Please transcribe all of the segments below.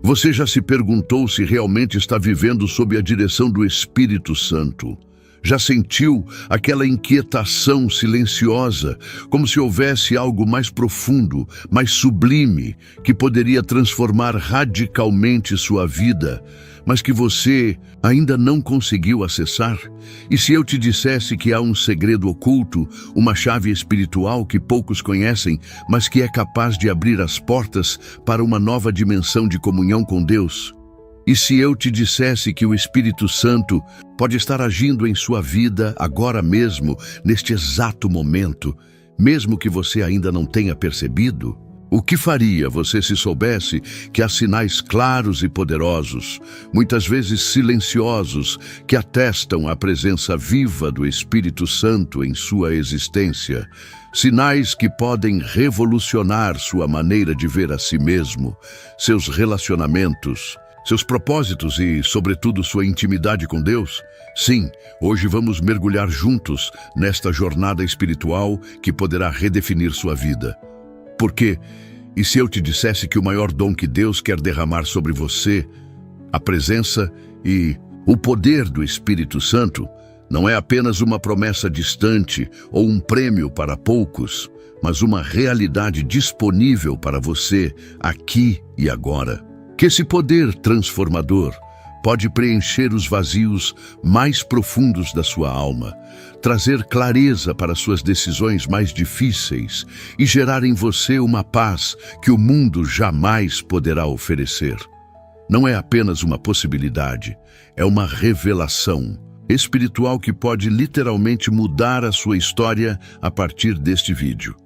Você já se perguntou se realmente está vivendo sob a direção do Espírito Santo? Já sentiu aquela inquietação silenciosa, como se houvesse algo mais profundo, mais sublime, que poderia transformar radicalmente sua vida, mas que você ainda não conseguiu acessar? E se eu te dissesse que há um segredo oculto, uma chave espiritual que poucos conhecem, mas que é capaz de abrir as portas para uma nova dimensão de comunhão com Deus? E se eu te dissesse que o Espírito Santo pode estar agindo em sua vida agora mesmo, neste exato momento, mesmo que você ainda não tenha percebido? O que faria você se soubesse que há sinais claros e poderosos, muitas vezes silenciosos, que atestam a presença viva do Espírito Santo em sua existência? Sinais que podem revolucionar sua maneira de ver a si mesmo, seus relacionamentos, seus propósitos e, sobretudo, sua intimidade com Deus? Sim, hoje vamos mergulhar juntos nesta jornada espiritual que poderá redefinir sua vida. Porque, e se eu te dissesse que o maior dom que Deus quer derramar sobre você, a presença e o poder do Espírito Santo, não é apenas uma promessa distante ou um prêmio para poucos, mas uma realidade disponível para você aqui e agora? Que esse poder transformador pode preencher os vazios mais profundos da sua alma, trazer clareza para suas decisões mais difíceis e gerar em você uma paz que o mundo jamais poderá oferecer. Não é apenas uma possibilidade, é uma revelação espiritual que pode literalmente mudar a sua história a partir deste vídeo.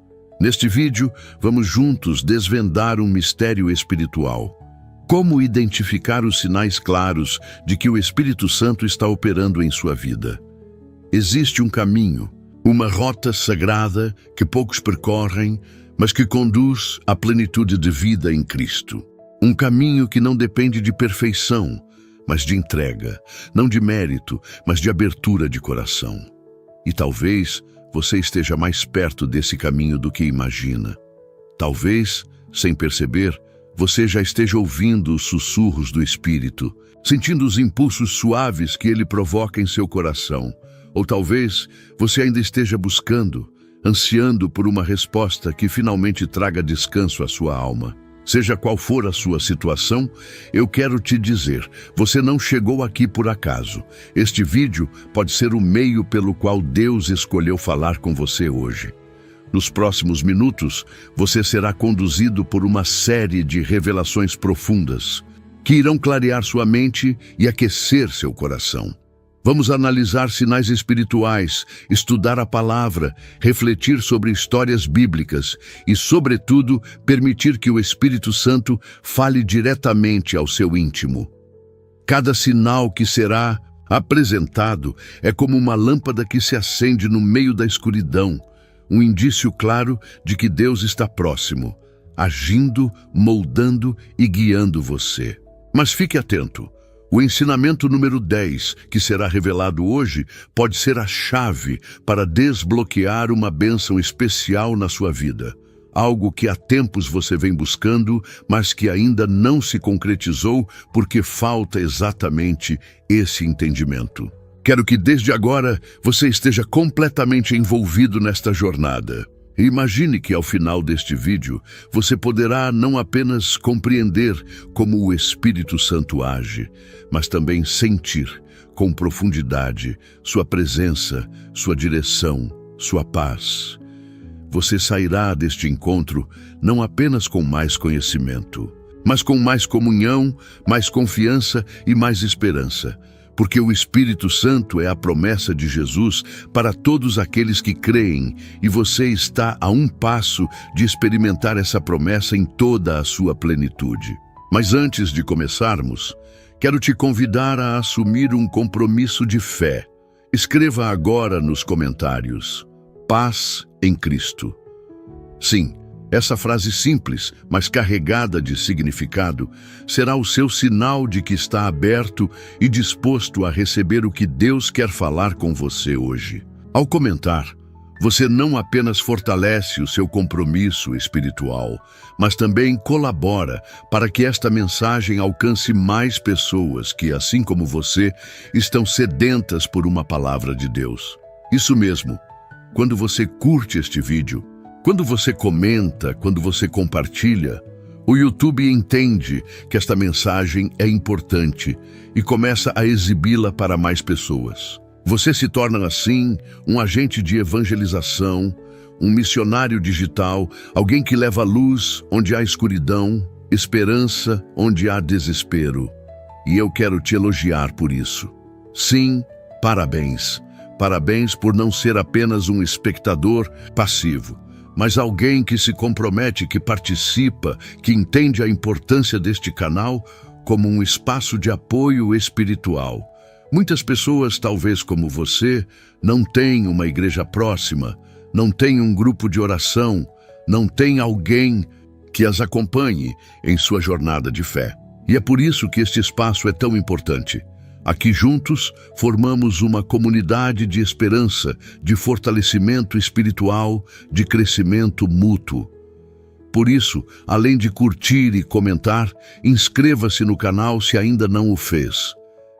Neste vídeo, vamos juntos desvendar um mistério espiritual. Como identificar os sinais claros de que o Espírito Santo está operando em sua vida? Existe um caminho, uma rota sagrada que poucos percorrem, mas que conduz à plenitude de vida em Cristo. Um caminho que não depende de perfeição, mas de entrega, não de mérito, mas de abertura de coração. E talvez você esteja mais perto desse caminho do que imagina. Talvez, sem perceber, você já esteja ouvindo os sussurros do Espírito, sentindo os impulsos suaves que ele provoca em seu coração. Ou talvez você ainda esteja buscando, ansiando por uma resposta que finalmente traga descanso à sua alma. Seja qual for a sua situação, eu quero te dizer, você não chegou aqui por acaso. Este vídeo pode ser o meio pelo qual Deus escolheu falar com você hoje. Nos próximos minutos, você será conduzido por uma série de revelações profundas, que irão clarear sua mente e aquecer seu coração. Vamos analisar sinais espirituais, estudar a palavra, refletir sobre histórias bíblicas e, sobretudo, permitir que o Espírito Santo fale diretamente ao seu íntimo. Cada sinal que será apresentado é como uma lâmpada que se acende no meio da escuridão, um indício claro de que Deus está próximo, agindo, moldando e guiando você. Mas fique atento. O ensinamento número 10, que será revelado hoje, pode ser a chave para desbloquear uma bênção especial na sua vida. Algo que há tempos você vem buscando, mas que ainda não se concretizou porque falta exatamente esse entendimento. Quero que desde agora você esteja completamente envolvido nesta jornada. Imagine que ao final deste vídeo você poderá não apenas compreender como o Espírito Santo age, mas também sentir com profundidade sua presença, sua direção, sua paz. Você sairá deste encontro não apenas com mais conhecimento, mas com mais comunhão, mais confiança e mais esperança. Porque o Espírito Santo é a promessa de Jesus para todos aqueles que creem, e você está a um passo de experimentar essa promessa em toda a sua plenitude. Mas antes de começarmos, quero te convidar a assumir um compromisso de fé. Escreva agora nos comentários: paz em Cristo. Sim, essa frase simples, mas carregada de significado, será o seu sinal de que está aberto e disposto a receber o que Deus quer falar com você hoje. Ao comentar, Você não apenas fortalece o seu compromisso espiritual, mas também colabora para que esta mensagem alcance mais pessoas que, assim como você, estão sedentas por uma palavra de Deus. Isso mesmo, quando você curte este vídeo, quando você comenta, quando você compartilha, o YouTube entende que esta mensagem é importante e começa a exibi-la para mais pessoas. Você se torna, assim, um agente de evangelização, um missionário digital, alguém que leva luz onde há escuridão, esperança onde há desespero. E eu quero te elogiar por isso. Sim, parabéns. Parabéns por não ser apenas um espectador passivo, mas alguém que se compromete, que participa, que entende a importância deste canal como um espaço de apoio espiritual. Muitas pessoas, talvez como você, não têm uma igreja próxima, não têm um grupo de oração, não têm alguém que as acompanhe em sua jornada de fé. E é por isso que este espaço é tão importante. Aqui juntos formamos uma comunidade de esperança, de fortalecimento espiritual, de crescimento mútuo. Por isso, além de curtir e comentar, inscreva-se no canal se ainda não o fez.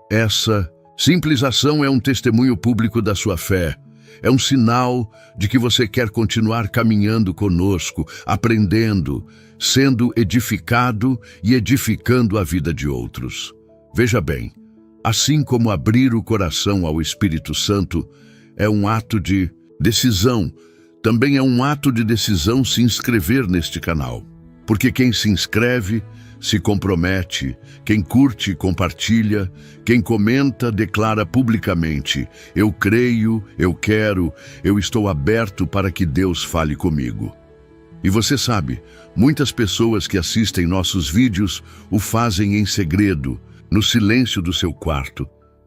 Essa simples ação é um testemunho público da sua fé. É um sinal de que você quer continuar caminhando conosco, aprendendo, sendo edificado e edificando a vida de outros. Veja bem, assim como abrir o coração ao Espírito Santo é um ato de decisão, também é um ato de decisão se inscrever neste canal. Porque quem se inscreve, se compromete, quem curte, compartilha, quem comenta, declara publicamente: eu creio, eu quero, eu estou aberto para que Deus fale comigo. E você sabe, muitas pessoas que assistem nossos vídeos o fazem em segredo, no silêncio do seu quarto,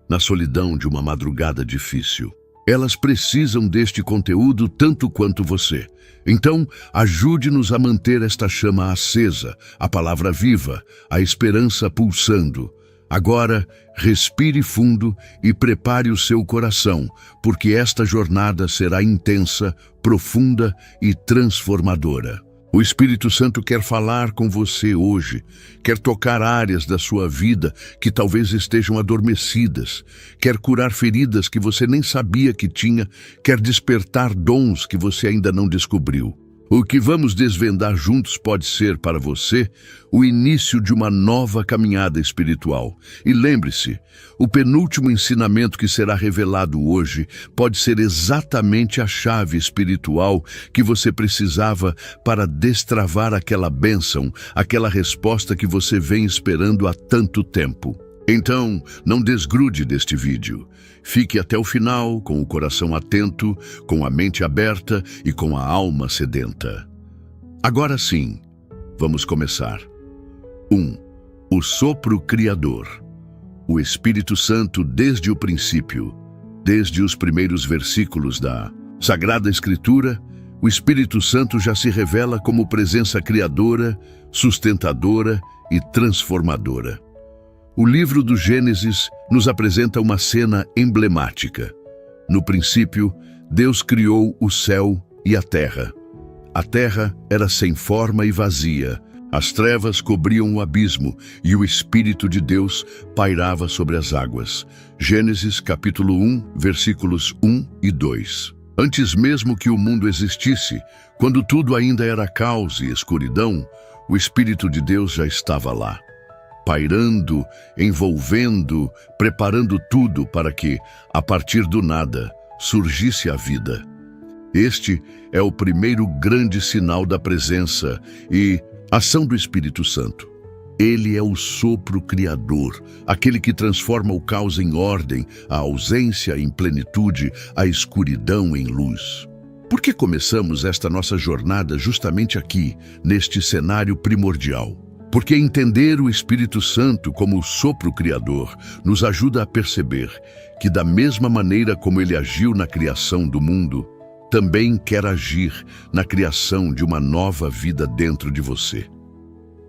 na solidão de uma madrugada difícil. Elas precisam deste conteúdo tanto quanto você. Então, ajude-nos a manter esta chama acesa, a palavra viva, a esperança pulsando. Agora, respire fundo e prepare o seu coração, porque esta jornada será intensa, profunda e transformadora. O Espírito Santo quer falar com você hoje, quer tocar áreas da sua vida que talvez estejam adormecidas, quer curar feridas que você nem sabia que tinha, quer despertar dons que você ainda não descobriu. O que vamos desvendar juntos pode ser para você o início de uma nova caminhada espiritual. E lembre-se, o penúltimo ensinamento que será revelado hoje pode ser exatamente a chave espiritual que você precisava para destravar aquela bênção, aquela resposta que você vem esperando há tanto tempo. Então, não desgrude deste vídeo. Fique até o final, com o coração atento, com a mente aberta e com a alma sedenta. Agora sim, vamos começar. 1. O sopro criador. O Espírito Santo desde o princípio, desde os primeiros versículos da Sagrada Escritura, o Espírito Santo já se revela como presença criadora, sustentadora e transformadora. O livro do Gênesis nos apresenta uma cena emblemática. No princípio, Deus criou o céu e a terra. A terra era sem forma e vazia. As trevas cobriam o abismo e o Espírito de Deus pairava sobre as águas. Gênesis capítulo 1, versículos 1 e 2. Antes mesmo que o mundo existisse, quando tudo ainda era caos e escuridão, o Espírito de Deus já estava lá, pairando, envolvendo, preparando tudo para que, a partir do nada, surgisse a vida. Este é o primeiro grande sinal da presença e ação do Espírito Santo. Ele é o sopro criador, aquele que transforma o caos em ordem, a ausência em plenitude, a escuridão em luz. Por que começamos esta nossa jornada justamente aqui, neste cenário primordial? Porque entender o Espírito Santo como o sopro criador nos ajuda a perceber que, da mesma maneira como ele agiu na criação do mundo, também quer agir na criação de uma nova vida dentro de você.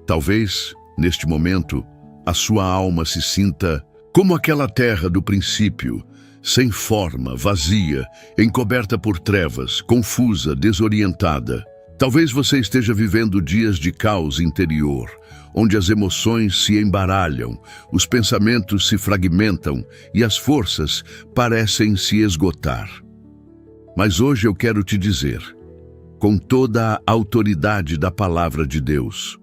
Talvez, neste momento, a sua alma se sinta como aquela terra do princípio, sem forma, vazia, encoberta por trevas, confusa, desorientada. Talvez você esteja vivendo dias de caos interior, onde as emoções se embaralham, os pensamentos se fragmentam e as forças parecem se esgotar. Mas hoje eu quero te dizer, com toda a autoridade da palavra de Deus,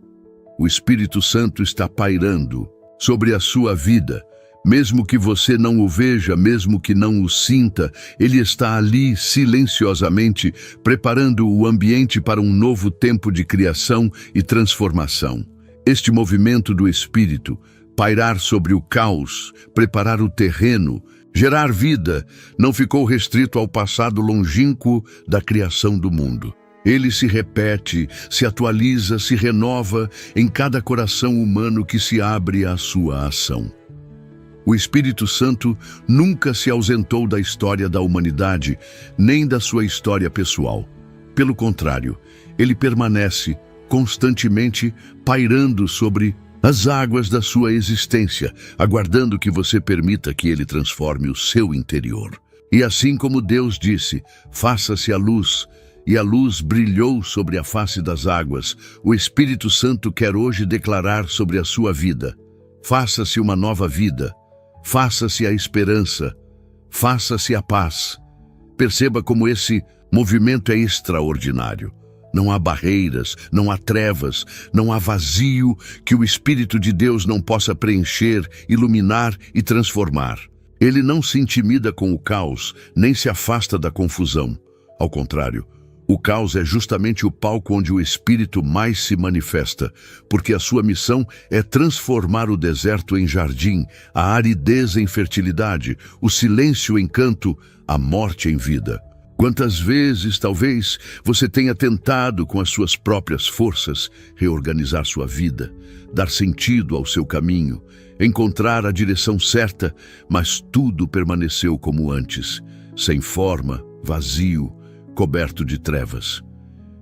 o Espírito Santo está pairando sobre a sua vida. Mesmo que você não o veja, mesmo que não o sinta, ele está ali silenciosamente, preparando o ambiente para um novo tempo de criação e transformação. Este movimento do Espírito, pairar sobre o caos, preparar o terreno, gerar vida, não ficou restrito ao passado longínquo da criação do mundo. Ele se repete, se atualiza, se renova em cada coração humano que se abre à sua ação. O Espírito Santo nunca se ausentou da história da humanidade, nem da sua história pessoal. Pelo contrário, ele permanece constantemente pairando sobre as águas da sua existência, aguardando que você permita que ele transforme o seu interior. E assim como Deus disse, faça-se a luz, e a luz brilhou sobre a face das águas, o Espírito Santo quer hoje declarar sobre a sua vida, faça-se uma nova vida. Faça-se a esperança, faça-se a paz. Perceba como esse movimento é extraordinário. Não há barreiras, não há trevas, não há vazio que o Espírito de Deus não possa preencher, iluminar e transformar. Ele não se intimida com o caos, nem se afasta da confusão. Ao contrário, o caos é justamente o palco onde o Espírito mais se manifesta, porque a sua missão é transformar o deserto em jardim, a aridez em fertilidade, o silêncio em canto, a morte em vida. Quantas vezes, talvez, você tenha tentado, com as suas próprias forças, reorganizar sua vida, dar sentido ao seu caminho, encontrar a direção certa, mas tudo permaneceu como antes, sem forma, vazio, coberto de trevas.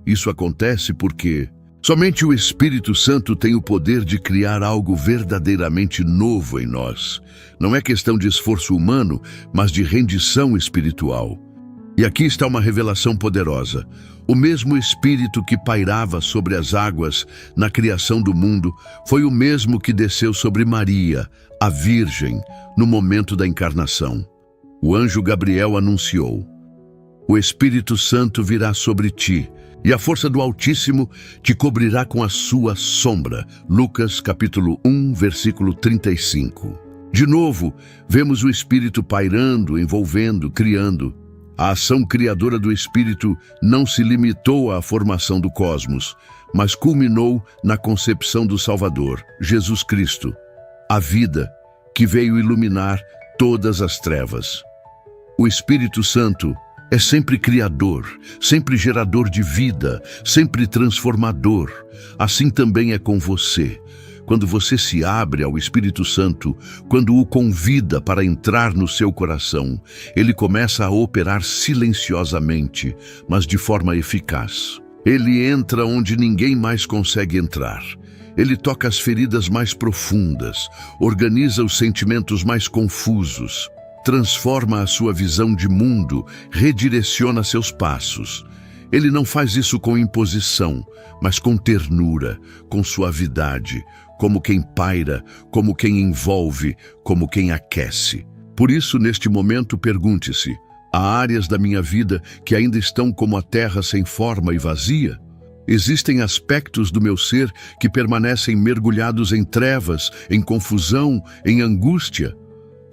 Isso acontece porque somente o Espírito Santo tem o poder de criar algo verdadeiramente novo em nós. Não é questão de esforço humano, mas de rendição espiritual. E aqui está uma revelação poderosa. O mesmo Espírito que pairava sobre as águas na criação do mundo foi o mesmo que desceu sobre Maria, a Virgem, no momento da encarnação. O anjo Gabriel anunciou: o Espírito Santo virá sobre ti, e a força do Altíssimo te cobrirá com a sua sombra. Lucas capítulo 1, versículo 35. De novo, vemos o Espírito pairando, envolvendo, criando. A ação criadora do Espírito não se limitou à formação do cosmos, mas culminou na concepção do Salvador, Jesus Cristo, a vida que veio iluminar todas as trevas. O Espírito Santo é sempre criador, sempre gerador de vida, sempre transformador. Assim também é com você. Quando você se abre ao Espírito Santo, quando o convida para entrar no seu coração, ele começa a operar silenciosamente, mas de forma eficaz. Ele entra onde ninguém mais consegue entrar. Ele toca as feridas mais profundas, organiza os sentimentos mais confusos, transforma a sua visão de mundo, redireciona seus passos. Ele não faz isso com imposição, mas com ternura, com suavidade, como quem paira, como quem envolve, como quem aquece. Por isso, neste momento, pergunte-se: há áreas da minha vida que ainda estão como a terra sem forma e vazia? Existem aspectos do meu ser que permanecem mergulhados em trevas, em confusão, em angústia?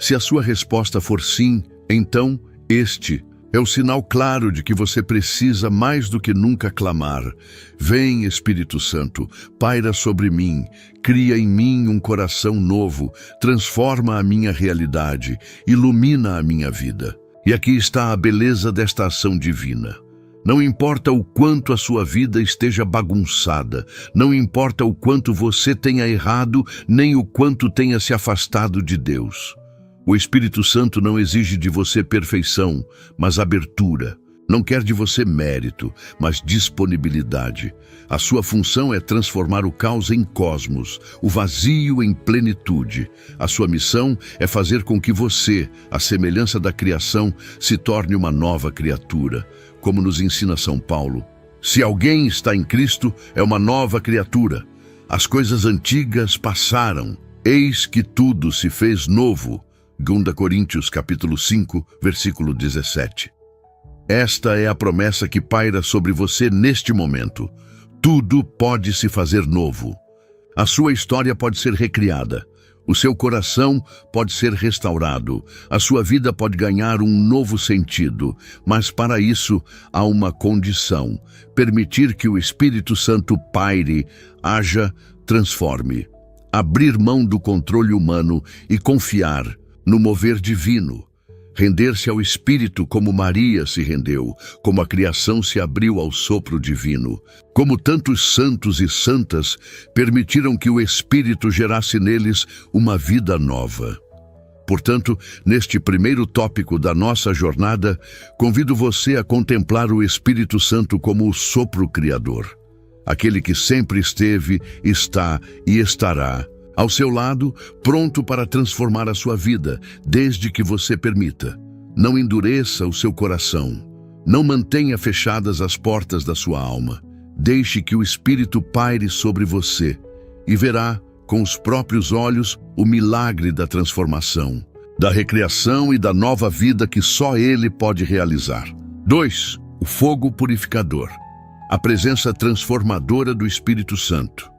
Se a sua resposta for sim, então este é o sinal claro de que você precisa mais do que nunca clamar: vem, Espírito Santo, paira sobre mim, cria em mim um coração novo, transforma a minha realidade, ilumina a minha vida. E aqui está a beleza desta ação divina. Não importa o quanto a sua vida esteja bagunçada, não importa o quanto você tenha errado, nem o quanto tenha se afastado de Deus. O Espírito Santo não exige de você perfeição, mas abertura. Não quer de você mérito, mas disponibilidade. A sua função é transformar o caos em cosmos, o vazio em plenitude. A sua missão é fazer com que você, à semelhança da criação, se torne uma nova criatura. Como nos ensina São Paulo, se alguém está em Cristo, é uma nova criatura. As coisas antigas passaram, eis que tudo se fez novo. 2 Coríntios capítulo 5, versículo 17. Esta é a promessa que paira sobre você neste momento. Tudo pode se fazer novo. A sua história pode ser recriada. O seu coração pode ser restaurado. A sua vida pode ganhar um novo sentido. Mas para isso há uma condição: permitir que o Espírito Santo paire, haja, transforme. Abrir mão do controle humano e confiar no mover divino. Render-se ao Espírito como Maria se rendeu, como a criação se abriu ao sopro divino. Como tantos santos e santas permitiram que o Espírito gerasse neles uma vida nova. Portanto, neste primeiro tópico da nossa jornada, convido você a contemplar o Espírito Santo como o sopro criador. Aquele que sempre esteve, está e estará ao seu lado, pronto para transformar a sua vida, desde que você permita. Não endureça o seu coração. Não mantenha fechadas as portas da sua alma. Deixe que o Espírito paire sobre você e verá, com os próprios olhos, o milagre da transformação, da recriação e da nova vida que só Ele pode realizar. 2. O fogo purificador. A presença transformadora do Espírito Santo.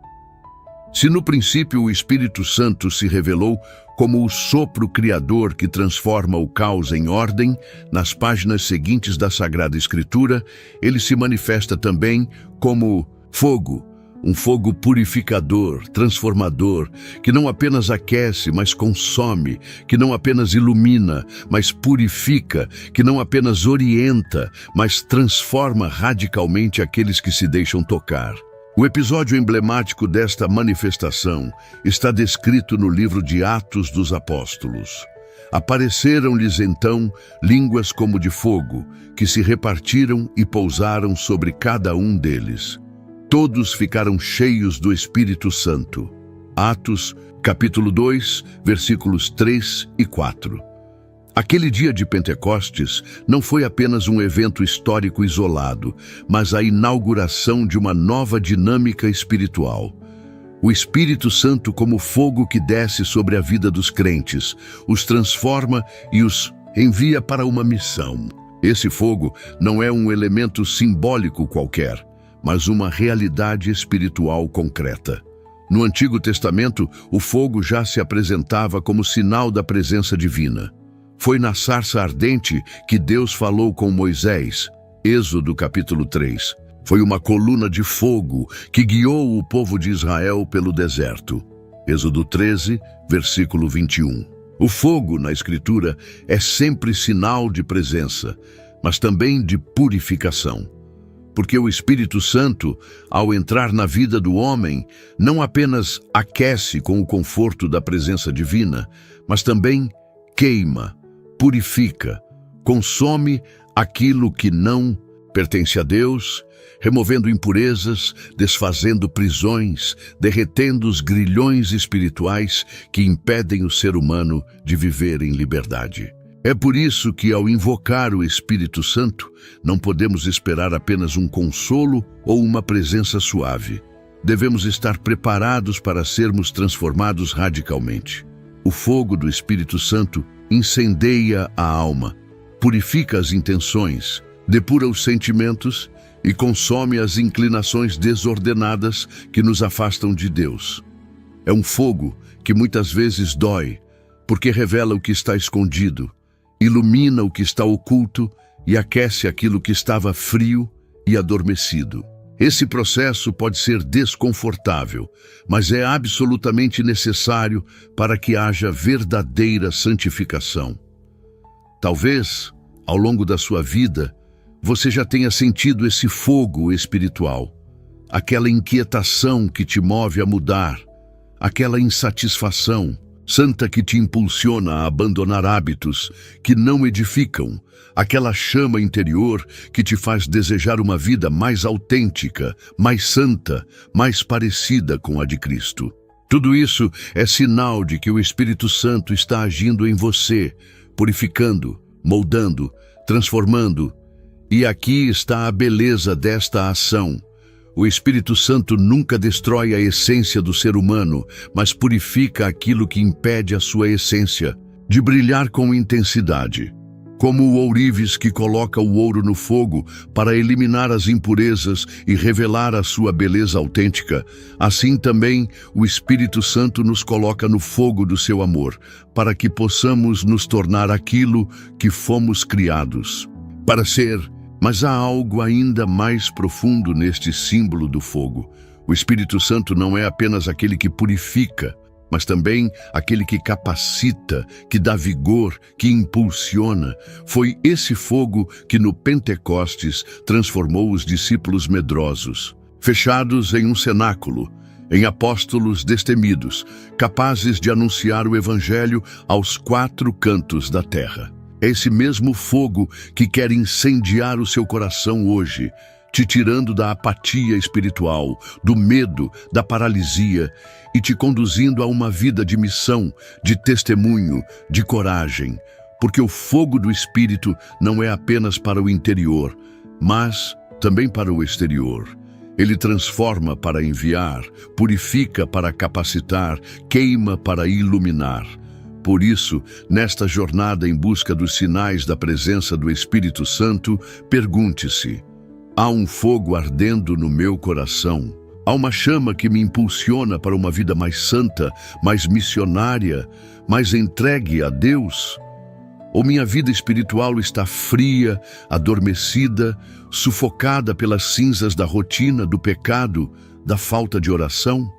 Se no princípio o Espírito Santo se revelou como o sopro criador que transforma o caos em ordem, nas páginas seguintes da Sagrada Escritura, ele se manifesta também como fogo, um fogo purificador, transformador, que não apenas aquece, mas consome, que não apenas ilumina, mas purifica, que não apenas orienta, mas transforma radicalmente aqueles que se deixam tocar. O episódio emblemático desta manifestação está descrito no livro de Atos dos Apóstolos. Apareceram-lhes então línguas como de fogo, que se repartiram e pousaram sobre cada um deles. Todos ficaram cheios do Espírito Santo. Atos, capítulo 2, versículos 3 e 4. Aquele dia de Pentecostes não foi apenas um evento histórico isolado, mas a inauguração de uma nova dinâmica espiritual. O Espírito Santo, como fogo que desce sobre a vida dos crentes, os transforma e os envia para uma missão. Esse fogo não é um elemento simbólico qualquer, mas uma realidade espiritual concreta. No Antigo Testamento, o fogo já se apresentava como sinal da presença divina. Foi na sarça ardente que Deus falou com Moisés, Êxodo capítulo 3. Foi uma coluna de fogo que guiou o povo de Israel pelo deserto. Êxodo 13, versículo 21. O fogo, na Escritura, é sempre sinal de presença, mas também de purificação. Porque o Espírito Santo, ao entrar na vida do homem, não apenas aquece com o conforto da presença divina, mas também queima, purifica, consome aquilo que não pertence a Deus, removendo impurezas, desfazendo prisões, derretendo os grilhões espirituais que impedem o ser humano de viver em liberdade. É por isso que, ao invocar o Espírito Santo, não podemos esperar apenas um consolo ou uma presença suave. Devemos estar preparados para sermos transformados radicalmente. O fogo do Espírito Santo incendeia a alma, purifica as intenções, depura os sentimentos e consome as inclinações desordenadas que nos afastam de Deus. É um fogo que muitas vezes dói, porque revela o que está escondido, ilumina o que está oculto e aquece aquilo que estava frio e adormecido. Esse processo pode ser desconfortável, mas é absolutamente necessário para que haja verdadeira santificação. Talvez, ao longo da sua vida, você já tenha sentido esse fogo espiritual, aquela inquietação que te move a mudar, aquela insatisfação, santa que te impulsiona a abandonar hábitos que não edificam, aquela chama interior que te faz desejar uma vida mais autêntica, mais santa, mais parecida com a de Cristo. Tudo isso é sinal de que o Espírito Santo está agindo em você, purificando, moldando, transformando. E aqui está a beleza desta ação. O Espírito Santo nunca destrói a essência do ser humano, mas purifica aquilo que impede a sua essência de brilhar com intensidade. Como o ourives que coloca o ouro no fogo para eliminar as impurezas e revelar a sua beleza autêntica, assim também o Espírito Santo nos coloca no fogo do seu amor, para que possamos nos tornar aquilo que fomos criados para ser. Mas há algo ainda mais profundo neste símbolo do fogo. O Espírito Santo não é apenas aquele que purifica, mas também aquele que capacita, que dá vigor, que impulsiona. Foi esse fogo que no Pentecostes transformou os discípulos medrosos, fechados em um cenáculo, em apóstolos destemidos, capazes de anunciar o Evangelho aos 4 cantos da terra. É esse mesmo fogo que quer incendiar o seu coração hoje, te tirando da apatia espiritual, do medo, da paralisia e te conduzindo a uma vida de missão, de testemunho, de coragem. Porque o fogo do Espírito não é apenas para o interior, mas também para o exterior. Ele transforma para enviar, purifica para capacitar, queima para iluminar. Por isso, nesta jornada em busca dos sinais da presença do Espírito Santo, pergunte-se: há um fogo ardendo no meu coração? Há uma chama que me impulsiona para uma vida mais santa, mais missionária, mais entregue a Deus? Ou minha vida espiritual está fria, adormecida, sufocada pelas cinzas da rotina, do pecado, da falta de oração?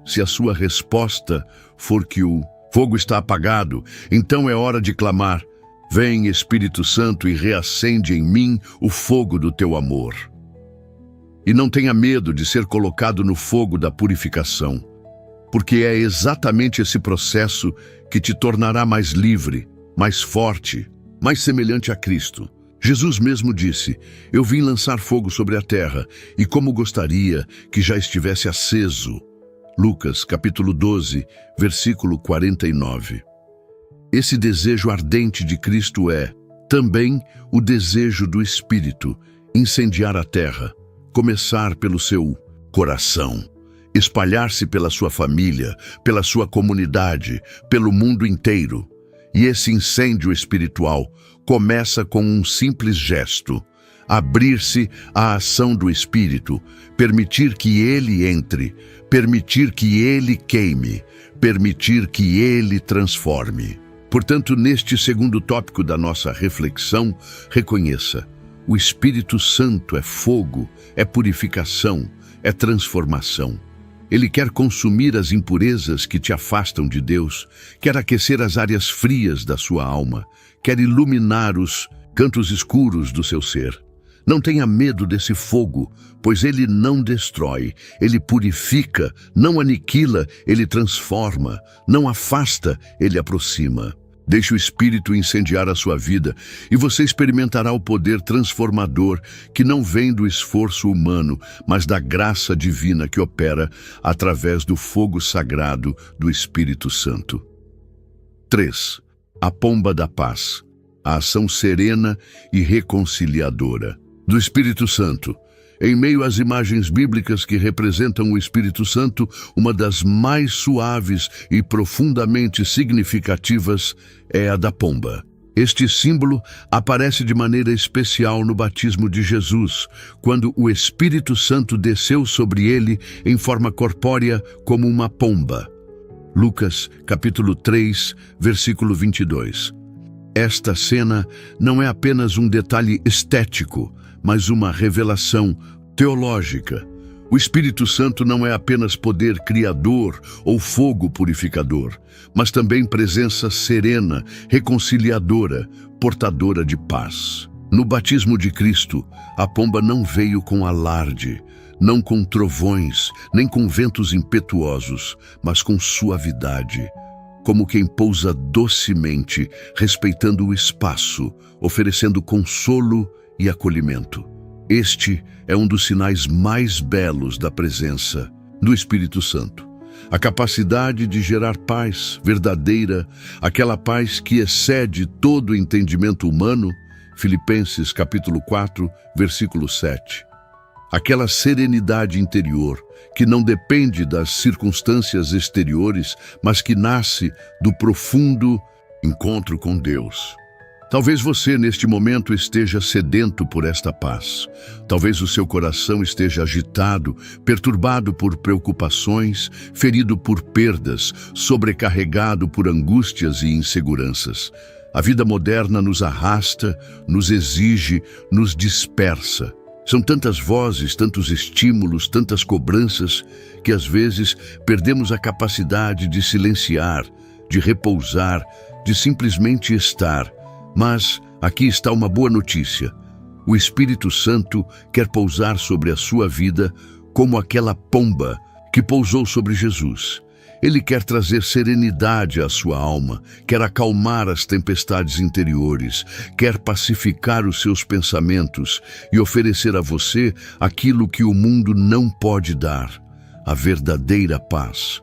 Se a sua resposta for que o fogo está apagado, então é hora de clamar: vem, Espírito Santo, e reacende em mim o fogo do teu amor. E não tenha medo de ser colocado no fogo da purificação, porque é exatamente esse processo que te tornará mais livre, mais forte, mais semelhante a Cristo. Jesus mesmo disse: eu vim lançar fogo sobre a terra, e como gostaria que já estivesse aceso. Lucas, capítulo 12, versículo 49. Esse desejo ardente de Cristo é também o desejo do Espírito, incendiar a terra, começar pelo seu coração, espalhar-se pela sua família, pela sua comunidade, pelo mundo inteiro. E esse incêndio espiritual começa com um simples gesto: abrir-se à ação do Espírito, permitir que Ele entre, permitir que Ele queime, permitir que Ele transforme. Portanto, neste segundo tópico da nossa reflexão, reconheça: o Espírito Santo é fogo, é purificação, é transformação. Ele quer consumir as impurezas que te afastam de Deus, quer aquecer as áreas frias da sua alma, quer iluminar os cantos escuros do seu ser. Não tenha medo desse fogo, pois ele não destrói, ele purifica, não aniquila, ele transforma, não afasta, ele aproxima. Deixe o Espírito incendiar a sua vida e você experimentará o poder transformador que não vem do esforço humano, mas da graça divina que opera através do fogo sagrado do Espírito Santo. 3. A pomba da paz, a ação serena e reconciliadora do Espírito Santo. Em meio às imagens bíblicas que representam o Espírito Santo, uma das mais suaves e profundamente significativas é a da pomba. Este símbolo aparece de maneira especial no batismo de Jesus, quando o Espírito Santo desceu sobre ele em forma corpórea como uma pomba. Lucas, capítulo 3, versículo 22. Esta cena não é apenas um detalhe estético, mas uma revelação teológica. O Espírito Santo não é apenas poder criador ou fogo purificador, mas também presença serena, reconciliadora, portadora de paz. No batismo de Cristo, a pomba não veio com alarde, não com trovões, nem com ventos impetuosos, mas com suavidade, como quem pousa docemente, respeitando o espaço, oferecendo consolo e acolhimento. Este é um dos sinais mais belos da presença do Espírito Santo. A capacidade de gerar paz verdadeira, aquela paz que excede todo o entendimento humano, Filipenses capítulo 4, versículo 7. Aquela serenidade interior que não depende das circunstâncias exteriores, mas que nasce do profundo encontro com Deus. Talvez você, neste momento, esteja sedento por esta paz. Talvez o seu coração esteja agitado, perturbado por preocupações, ferido por perdas, sobrecarregado por angústias e inseguranças. A vida moderna nos arrasta, nos exige, nos dispersa. São tantas vozes, tantos estímulos, tantas cobranças, que às vezes perdemos a capacidade de silenciar, de repousar, de simplesmente estar. Mas aqui está uma boa notícia. O Espírito Santo quer pousar sobre a sua vida como aquela pomba que pousou sobre Jesus. Ele quer trazer serenidade à sua alma, quer acalmar as tempestades interiores, quer pacificar os seus pensamentos e oferecer a você aquilo que o mundo não pode dar, a verdadeira paz.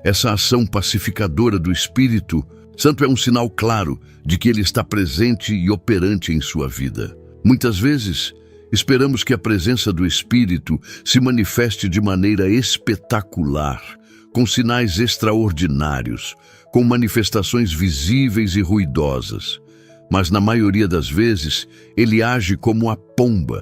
Essa ação pacificadora do Espírito Santo é um sinal claro de que Ele está presente e operante em sua vida. Muitas vezes, esperamos que a presença do Espírito se manifeste de maneira espetacular, com sinais extraordinários, com manifestações visíveis e ruidosas. Mas na maioria das vezes, Ele age como a pomba,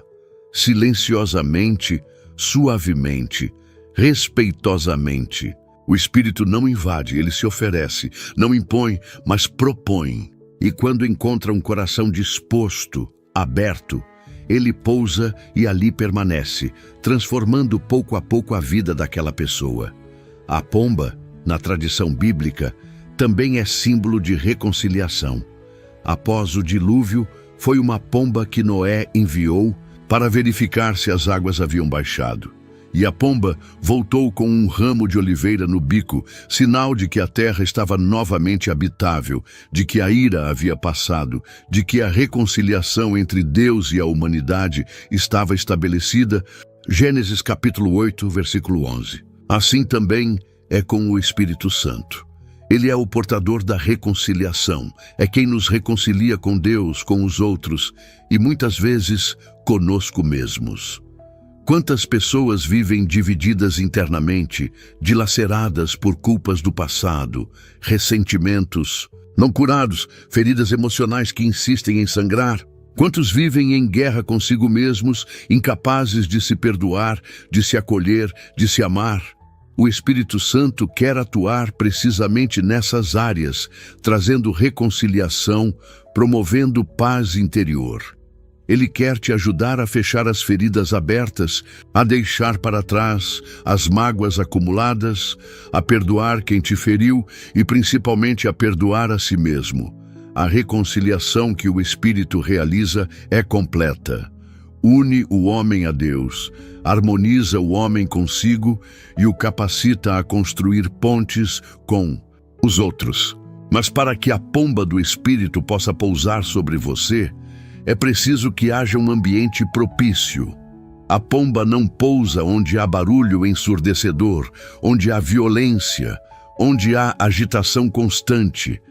silenciosamente, suavemente, respeitosamente. O Espírito não invade, ele se oferece, não impõe, mas propõe. E quando encontra um coração disposto, aberto, ele pousa e ali permanece, transformando pouco a pouco a vida daquela pessoa. A pomba, na tradição bíblica, também é símbolo de reconciliação. Após o dilúvio, foi uma pomba que Noé enviou para verificar se as águas haviam baixado. E a pomba voltou com um ramo de oliveira no bico, sinal de que a terra estava novamente habitável, de que a ira havia passado, de que a reconciliação entre Deus e a humanidade estava estabelecida. Gênesis capítulo 8, versículo 11. Assim também é com o Espírito Santo. Ele é o portador da reconciliação, é quem nos reconcilia com Deus, com os outros e muitas vezes conosco mesmos. Quantas pessoas vivem divididas internamente, dilaceradas por culpas do passado, ressentimentos não curados, feridas emocionais que insistem em sangrar? Quantos vivem em guerra consigo mesmos, incapazes de se perdoar, de se acolher, de se amar? O Espírito Santo quer atuar precisamente nessas áreas, trazendo reconciliação, promovendo paz interior. Ele quer te ajudar a fechar as feridas abertas, a deixar para trás as mágoas acumuladas, a perdoar quem te feriu e principalmente a perdoar a si mesmo. A reconciliação que o Espírito realiza é completa. Une o homem a Deus, harmoniza o homem consigo e o capacita a construir pontes com os outros. Mas para que a pomba do Espírito possa pousar sobre você, é preciso que haja um ambiente propício. A pomba não pousa onde há barulho ensurdecedor, onde há violência, onde há agitação constante.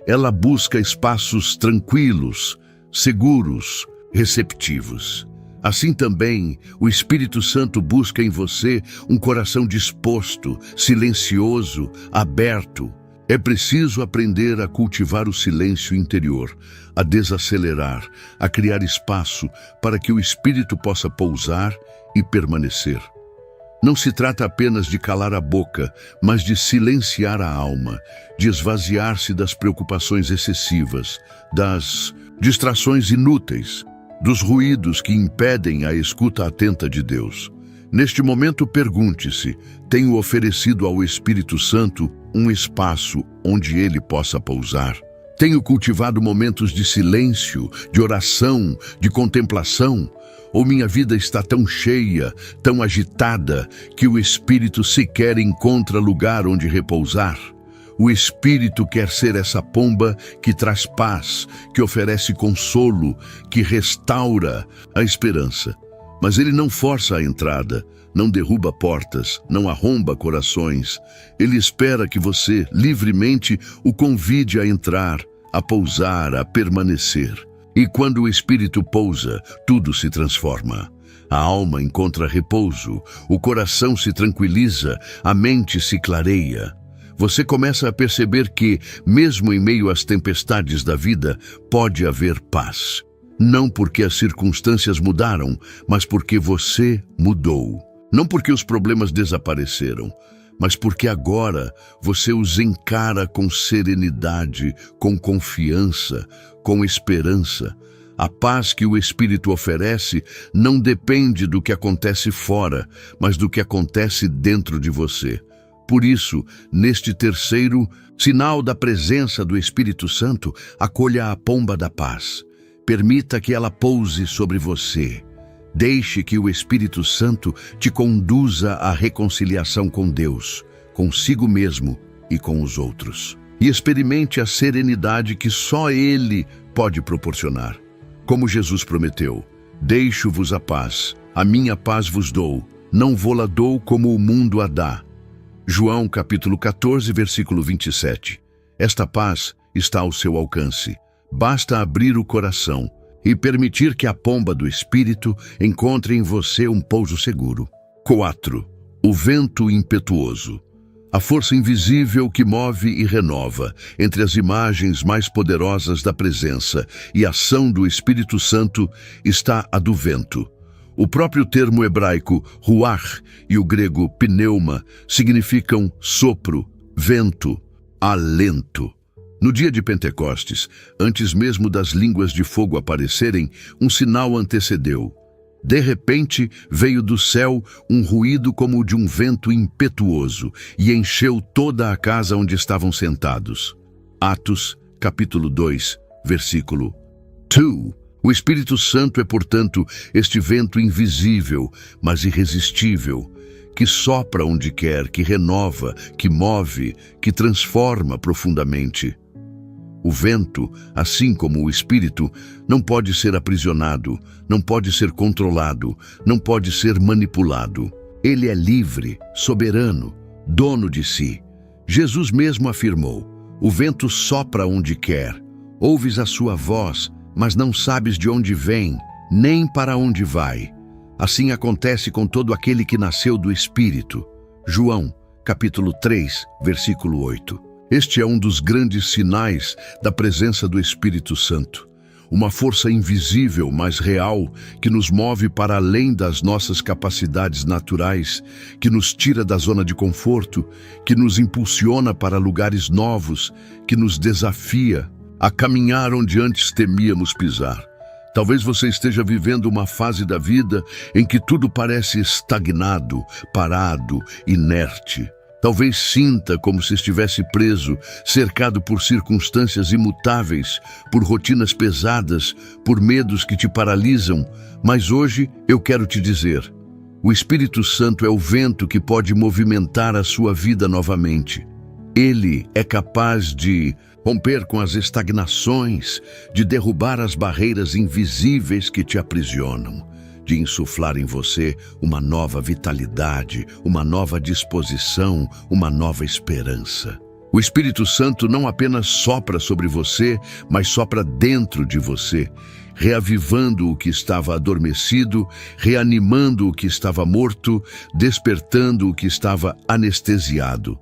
Ela busca espaços tranquilos, seguros, receptivos. Assim também, o Espírito Santo busca em você um coração disposto, silencioso, aberto. É preciso aprender a cultivar o silêncio interior, a desacelerar, a criar espaço para que o Espírito possa pousar e permanecer. Não se trata apenas de calar a boca, mas de silenciar a alma, de esvaziar-se das preocupações excessivas, das distrações inúteis, dos ruídos que impedem a escuta atenta de Deus. Neste momento, pergunte-se: tenho oferecido ao Espírito Santo um espaço onde ele possa pousar? Tenho cultivado momentos de silêncio, de oração, de contemplação? Ou minha vida está tão cheia, tão agitada, que o Espírito sequer encontra lugar onde repousar? O Espírito quer ser essa pomba que traz paz, que oferece consolo, que restaura a esperança. Mas ele não força a entrada, não derruba portas, não arromba corações. Ele espera que você, livremente, o convide a entrar, a pousar, a permanecer. E quando o Espírito pousa, tudo se transforma. A alma encontra repouso, o coração se tranquiliza, a mente se clareia. Você começa a perceber que, mesmo em meio às tempestades da vida, pode haver paz. Não porque as circunstâncias mudaram, mas porque você mudou. Não porque os problemas desapareceram, mas porque agora você os encara com serenidade, com confiança, com esperança. A paz que o Espírito oferece não depende do que acontece fora, mas do que acontece dentro de você. Por isso, neste terceiro sinal da presença do Espírito Santo, acolha a pomba da paz. Permita que ela pouse sobre você. Deixe que o Espírito Santo te conduza à reconciliação com Deus, consigo mesmo e com os outros. E experimente a serenidade que só Ele pode proporcionar. Como Jesus prometeu, deixo-vos a minha paz vos dou, não vou-la dou como o mundo a dá. João capítulo 14, versículo 27. Esta paz está ao seu alcance. Basta abrir o coração e permitir que a pomba do Espírito encontre em você um pouso seguro. 4. O vento impetuoso. A força invisível que move e renova entre as imagens mais poderosas da presença e ação do Espírito Santo está a do vento. O próprio termo hebraico ruach e o grego pneuma significam sopro, vento, alento. No dia de Pentecostes, antes mesmo das línguas de fogo aparecerem, um sinal antecedeu. De repente, veio do céu um ruído como o de um vento impetuoso e encheu toda a casa onde estavam sentados. Atos, capítulo 2, versículo 2. O Espírito Santo é, portanto, este vento invisível, mas irresistível, que sopra onde quer, que renova, que move, que transforma profundamente. O vento, assim como o Espírito, não pode ser aprisionado, não pode ser controlado, não pode ser manipulado. Ele é livre, soberano, dono de si. Jesus mesmo afirmou: o vento sopra onde quer, ouves a sua voz, mas não sabes de onde vem, nem para onde vai. Assim acontece com todo aquele que nasceu do Espírito. João, capítulo 3, versículo 8. Este é um dos grandes sinais da presença do Espírito Santo. Uma força invisível, mas real, que nos move para além das nossas capacidades naturais, que nos tira da zona de conforto, que nos impulsiona para lugares novos, que nos desafia a caminhar onde antes temíamos pisar. Talvez você esteja vivendo uma fase da vida em que tudo parece estagnado, parado, inerte. Talvez sinta como se estivesse preso, cercado por circunstâncias imutáveis, por rotinas pesadas, por medos que te paralisam. Mas hoje eu quero te dizer: o Espírito Santo é o vento que pode movimentar a sua vida novamente. Ele é capaz de romper com as estagnações, de derrubar as barreiras invisíveis que te aprisionam, de insuflar em você uma nova vitalidade, uma nova disposição, uma nova esperança. O Espírito Santo não apenas sopra sobre você, mas sopra dentro de você, reavivando o que estava adormecido, reanimando o que estava morto, despertando o que estava anestesiado.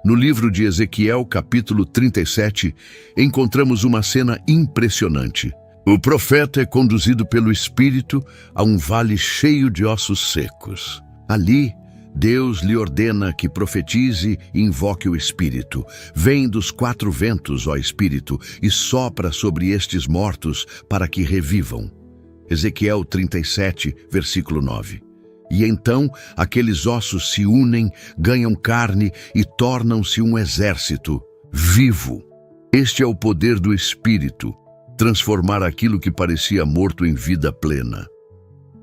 No livro de Ezequiel, capítulo 37, encontramos uma cena impressionante. O profeta é conduzido pelo Espírito a um vale cheio de ossos secos. Ali, Deus lhe ordena que profetize e invoque o Espírito. Vem dos 4 ventos, ó Espírito, e sopra sobre estes mortos para que revivam. Ezequiel 37, versículo 9. E então aqueles ossos se unem, ganham carne e tornam-se um exército vivo. Este é o poder do Espírito, transformar aquilo que parecia morto em vida plena.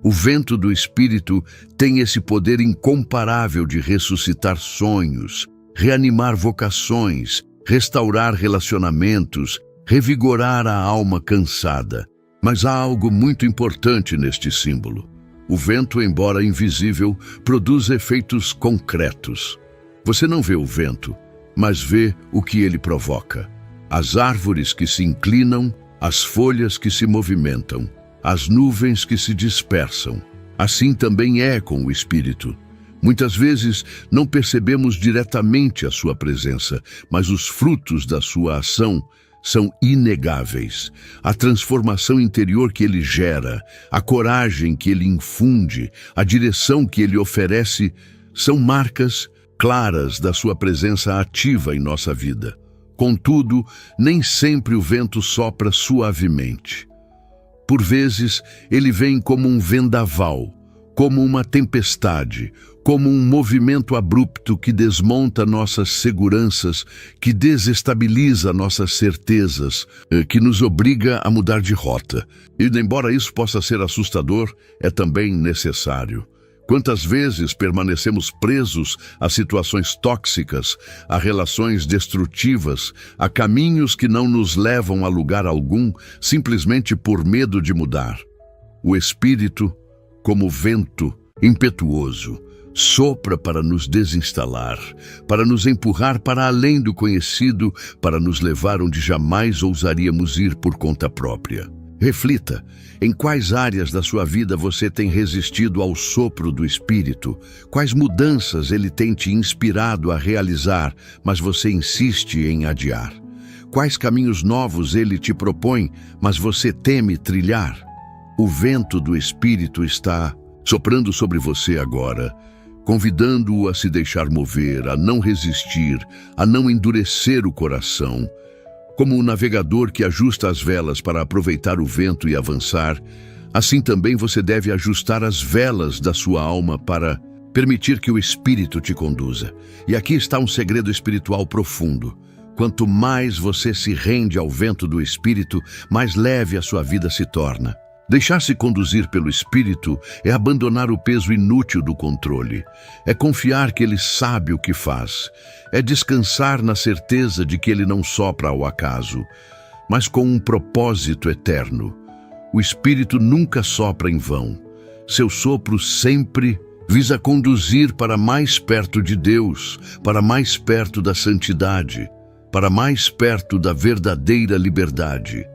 O vento do Espírito tem esse poder incomparável de ressuscitar sonhos, reanimar vocações, restaurar relacionamentos, revigorar a alma cansada. Mas há algo muito importante neste símbolo. O vento, embora invisível, produz efeitos concretos. Você não vê o vento, mas vê o que ele provoca. As árvores que se inclinam, as folhas que se movimentam, as nuvens que se dispersam. Assim também é com o Espírito. Muitas vezes não percebemos diretamente a sua presença, mas os frutos da sua ação são inegáveis. A transformação interior que ele gera, a coragem que ele infunde, a direção que ele oferece, são marcas claras da sua presença ativa em nossa vida. Contudo, nem sempre o vento sopra suavemente. Por vezes, ele vem como um vendaval, como uma tempestade, como um movimento abrupto que desmonta nossas seguranças, que desestabiliza nossas certezas, que nos obriga a mudar de rota. E, embora isso possa ser assustador, é também necessário. Quantas vezes permanecemos presos a situações tóxicas, a relações destrutivas, a caminhos que não nos levam a lugar algum, simplesmente por medo de mudar? O Espírito, como vento impetuoso, sopra para nos desinstalar, para nos empurrar para além do conhecido, para nos levar onde jamais ousaríamos ir por conta própria. Reflita, em quais áreas da sua vida você tem resistido ao sopro do Espírito? Quais mudanças ele tem te inspirado a realizar, mas você insiste em adiar? Quais caminhos novos ele te propõe, mas você teme trilhar? O vento do Espírito está soprando sobre você agora, convidando-o a se deixar mover, a não resistir, a não endurecer o coração. Como um navegador que ajusta as velas para aproveitar o vento e avançar, assim também você deve ajustar as velas da sua alma para permitir que o Espírito te conduza. E aqui está um segredo espiritual profundo. Quanto mais você se rende ao vento do Espírito, mais leve a sua vida se torna. Deixar-se conduzir pelo Espírito é abandonar o peso inútil do controle. É confiar que Ele sabe o que faz. É descansar na certeza de que Ele não sopra ao acaso, mas com um propósito eterno. O Espírito nunca sopra em vão. Seu sopro sempre visa conduzir para mais perto de Deus, para mais perto da santidade, para mais perto da verdadeira liberdade.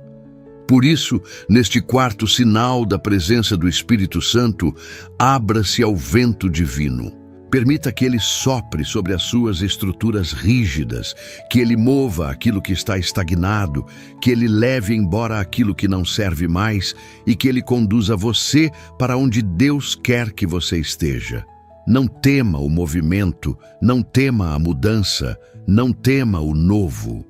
Por isso, neste quarto sinal da presença do Espírito Santo, abra-se ao vento divino. Permita que ele sopre sobre as suas estruturas rígidas, que ele mova aquilo que está estagnado, que ele leve embora aquilo que não serve mais e que ele conduza você para onde Deus quer que você esteja. Não tema o movimento, não tema a mudança, não tema o novo.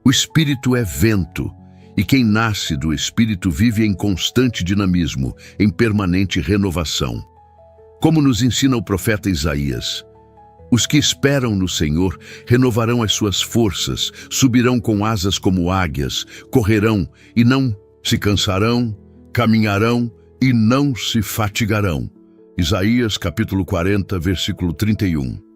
O Espírito é vento. E quem nasce do Espírito vive em constante dinamismo, em permanente renovação. Como nos ensina o profeta Isaías, os que esperam no Senhor renovarão as suas forças, subirão com asas como águias, correrão e não se cansarão, caminharão e não se fatigarão. Isaías capítulo 40, versículo 31.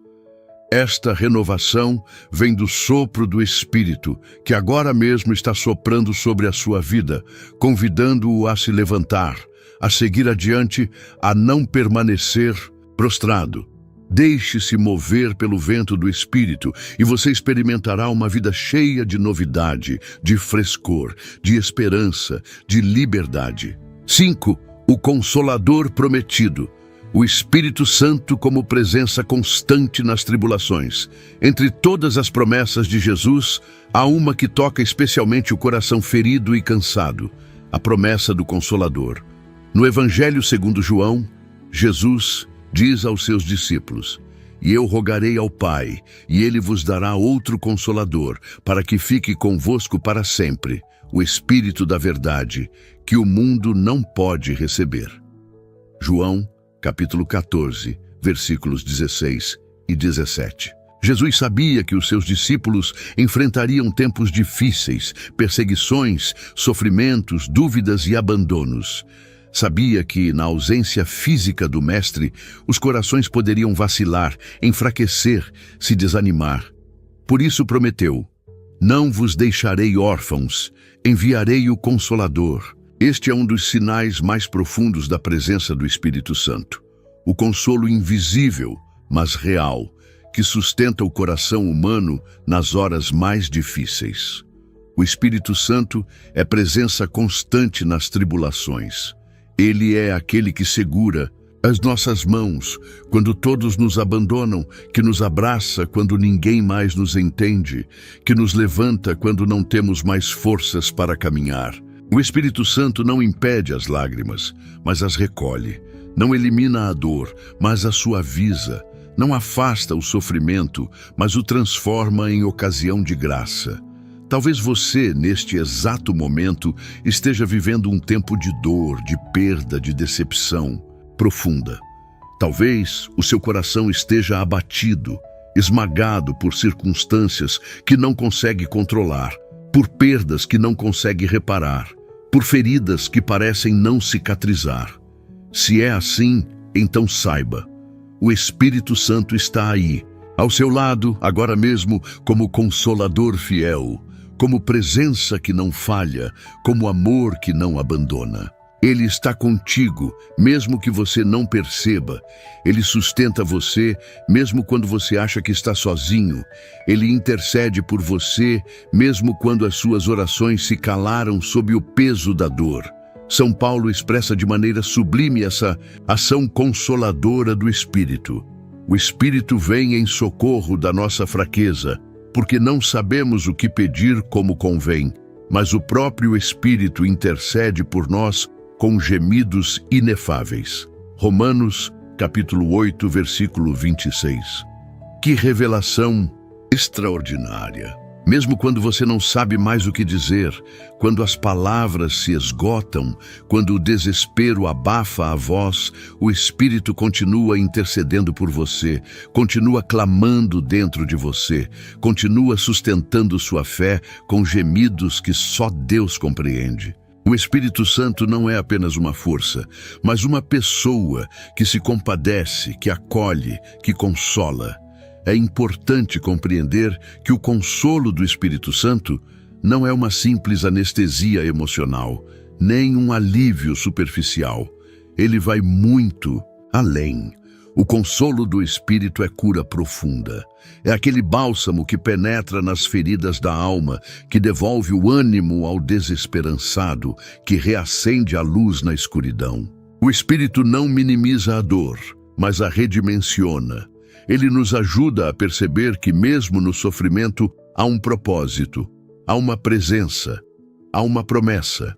Esta renovação vem do sopro do Espírito, que agora mesmo está soprando sobre a sua vida, convidando-o a se levantar, a seguir adiante, a não permanecer prostrado. Deixe-se mover pelo vento do Espírito e você experimentará uma vida cheia de novidade, de frescor, de esperança, de liberdade. 5. O Consolador Prometido. O Espírito Santo como presença constante nas tribulações. Entre todas as promessas de Jesus, há uma que toca especialmente o coração ferido e cansado, a promessa do Consolador. No Evangelho segundo João, Jesus diz aos seus discípulos: "E eu rogarei ao Pai, e Ele vos dará outro Consolador, para que fique convosco para sempre, o Espírito da verdade, que o mundo não pode receber." João capítulo 14, versículos 16 e 17. Jesus sabia que os seus discípulos enfrentariam tempos difíceis, perseguições, sofrimentos, dúvidas e abandonos. Sabia que, na ausência física do Mestre, os corações poderiam vacilar, enfraquecer, se desanimar. Por isso prometeu: Não vos deixarei órfãos, enviarei o Consolador. Este é um dos sinais mais profundos da presença do Espírito Santo. O consolo invisível, mas real, que sustenta o coração humano nas horas mais difíceis. O Espírito Santo é presença constante nas tribulações. Ele é aquele que segura as nossas mãos quando todos nos abandonam, que nos abraça quando ninguém mais nos entende, que nos levanta quando não temos mais forças para caminhar. O Espírito Santo não impede as lágrimas, mas as recolhe. Não elimina a dor, mas a suaviza. Não afasta o sofrimento, mas o transforma em ocasião de graça. Talvez você, neste exato momento, esteja vivendo um tempo de dor, de perda, de decepção profunda. Talvez o seu coração esteja abatido, esmagado por circunstâncias que não consegue controlar, por perdas que não consegue reparar, por feridas que parecem não cicatrizar. Se é assim, então saiba, o Espírito Santo está aí, ao seu lado, agora mesmo, como consolador fiel, como presença que não falha, como amor que não abandona. Ele está contigo, mesmo que você não perceba. Ele sustenta você, mesmo quando você acha que está sozinho. Ele intercede por você, mesmo quando as suas orações se calaram sob o peso da dor. São Paulo expressa de maneira sublime essa ação consoladora do Espírito. O Espírito vem em socorro da nossa fraqueza, porque não sabemos o que pedir como convém, mas o próprio Espírito intercede por nós com gemidos inefáveis. Romanos, capítulo 8, versículo 26. Que revelação extraordinária! Mesmo quando você não sabe mais o que dizer, quando as palavras se esgotam, quando o desespero abafa a voz, o Espírito continua intercedendo por você, continua clamando dentro de você, continua sustentando sua fé com gemidos que só Deus compreende. O Espírito Santo não é apenas uma força, mas uma pessoa que se compadece, que acolhe, que consola. É importante compreender que o consolo do Espírito Santo não é uma simples anestesia emocional, nem um alívio superficial. Ele vai muito além. O consolo do Espírito é cura profunda. É aquele bálsamo que penetra nas feridas da alma, que devolve o ânimo ao desesperançado, que reacende a luz na escuridão. O Espírito não minimiza a dor, mas a redimensiona. Ele nos ajuda a perceber que mesmo no sofrimento há um propósito, há uma presença, há uma promessa.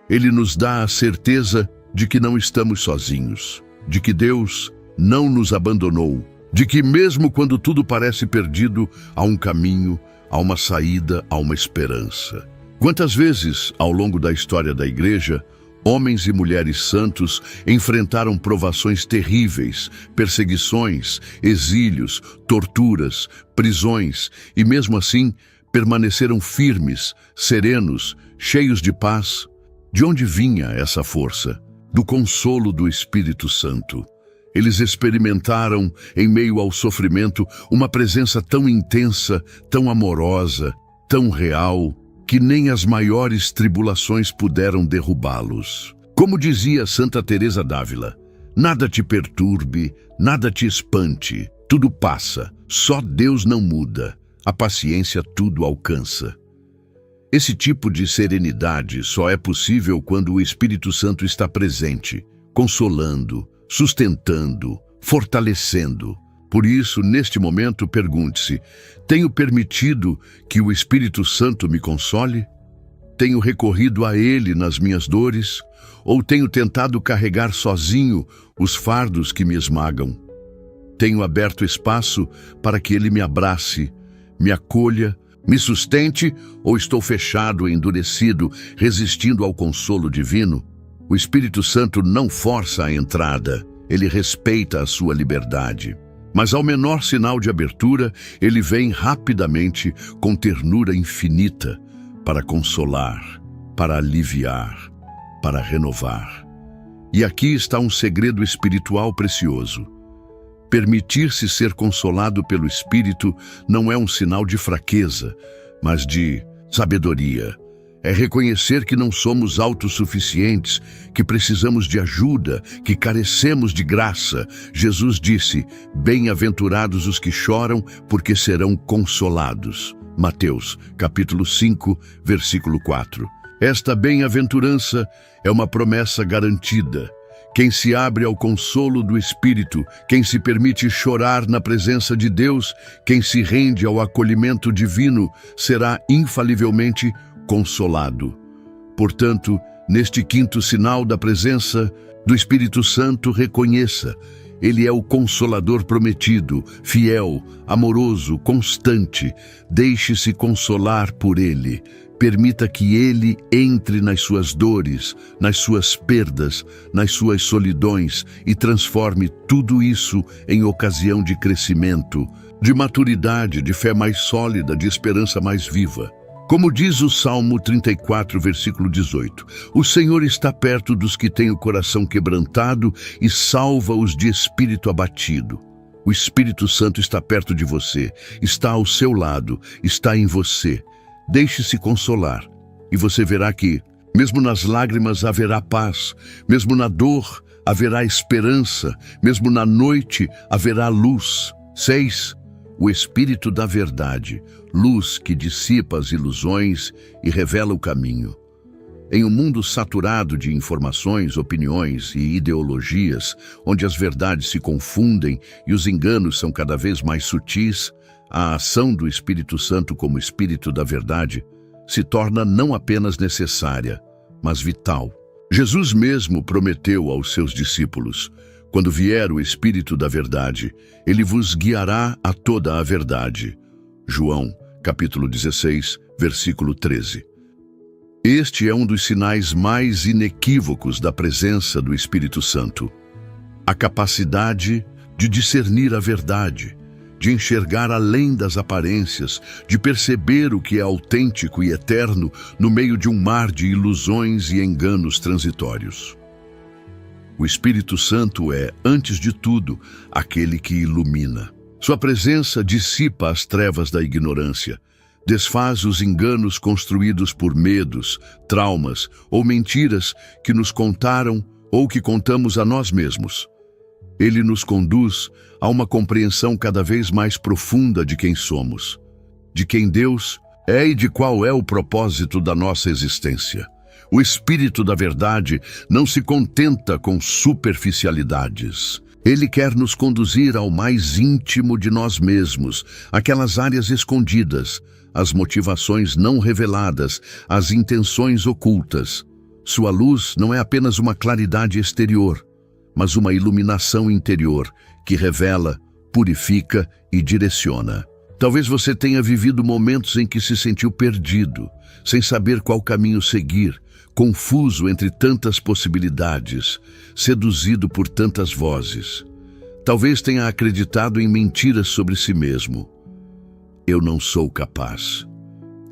Ele nos dá a certeza de que não estamos sozinhos, de que Deus não nos abandonou, de que mesmo quando tudo parece perdido, há um caminho, há uma saída, há uma esperança. Quantas vezes, ao longo da história da Igreja, homens e mulheres santos enfrentaram provações terríveis, perseguições, exílios, torturas, prisões, e mesmo assim permaneceram firmes, serenos, cheios de paz. De onde vinha essa força? Do consolo do Espírito Santo. Eles experimentaram, em meio ao sofrimento, uma presença tão intensa, tão amorosa, tão real, que nem as maiores tribulações puderam derrubá-los. Como dizia Santa Teresa d'Ávila, nada te perturbe, nada te espante, tudo passa, só Deus não muda, a paciência tudo alcança. Esse tipo de serenidade só é possível quando o Espírito Santo está presente, consolando, sustentando, fortalecendo. Por isso, neste momento, pergunte-se: tenho permitido que o Espírito Santo me console? Tenho recorrido a Ele nas minhas dores? Ou tenho tentado carregar sozinho os fardos que me esmagam? Tenho aberto espaço para que Ele me abrace, me acolha, me sustente, ou estou fechado e endurecido, resistindo ao consolo divino? O Espírito Santo não força a entrada, ele respeita a sua liberdade. Mas ao menor sinal de abertura, ele vem rapidamente com ternura infinita para consolar, para aliviar, para renovar. E aqui está um segredo espiritual precioso. Permitir-se ser consolado pelo Espírito não é um sinal de fraqueza, mas de sabedoria. É reconhecer que não somos autossuficientes, que precisamos de ajuda, que carecemos de graça. Jesus disse: bem-aventurados os que choram, porque serão consolados. Mateus, capítulo 5, versículo 4. Esta bem-aventurança é uma promessa garantida. Quem se abre ao consolo do Espírito, quem se permite chorar na presença de Deus, quem se rende ao acolhimento divino, será infalivelmente consolado. Portanto, neste quinto sinal da presença do Espírito Santo, reconheça: Ele é o Consolador prometido, fiel, amoroso, constante. Deixe-se consolar por Ele. Permita que Ele entre nas suas dores, nas suas perdas, nas suas solidões e transforme tudo isso em ocasião de crescimento, de maturidade, de fé mais sólida, de esperança mais viva. Como diz o Salmo 34, versículo 18, o Senhor está perto dos que têm o coração quebrantado e salva-os de espírito abatido. O Espírito Santo está perto de você, está ao seu lado, está em você. Deixe-se consolar, e você verá que, mesmo nas lágrimas haverá paz, mesmo na dor haverá esperança, mesmo na noite haverá luz. 6. O Espírito da Verdade, luz que dissipa as ilusões e revela o caminho. Em um mundo saturado de informações, opiniões e ideologias, onde as verdades se confundem e os enganos são cada vez mais sutis, a ação do Espírito Santo como Espírito da Verdade se torna não apenas necessária, mas vital. Jesus mesmo prometeu aos seus discípulos: quando vier o Espírito da Verdade, Ele vos guiará a toda a verdade. João, capítulo 16, versículo 13. Este é um dos sinais mais inequívocos da presença do Espírito Santo. A capacidade de discernir a verdade, de enxergar além das aparências, de perceber o que é autêntico e eterno no meio de um mar de ilusões e enganos transitórios. O Espírito Santo é, antes de tudo, aquele que ilumina. Sua presença dissipa as trevas da ignorância, desfaz os enganos construídos por medos, traumas ou mentiras que nos contaram ou que contamos a nós mesmos. Ele nos conduz a uma compreensão cada vez mais profunda de quem somos, de quem Deus é e de qual é o propósito da nossa existência. O Espírito da Verdade não se contenta com superficialidades. Ele quer nos conduzir ao mais íntimo de nós mesmos, aquelas áreas escondidas, as motivações não reveladas, as intenções ocultas. Sua luz não é apenas uma claridade exterior, mas uma iluminação interior que revela, purifica e direciona. Talvez você tenha vivido momentos em que se sentiu perdido, sem saber qual caminho seguir, confuso entre tantas possibilidades, seduzido por tantas vozes. Talvez tenha acreditado em mentiras sobre si mesmo. Eu não sou capaz.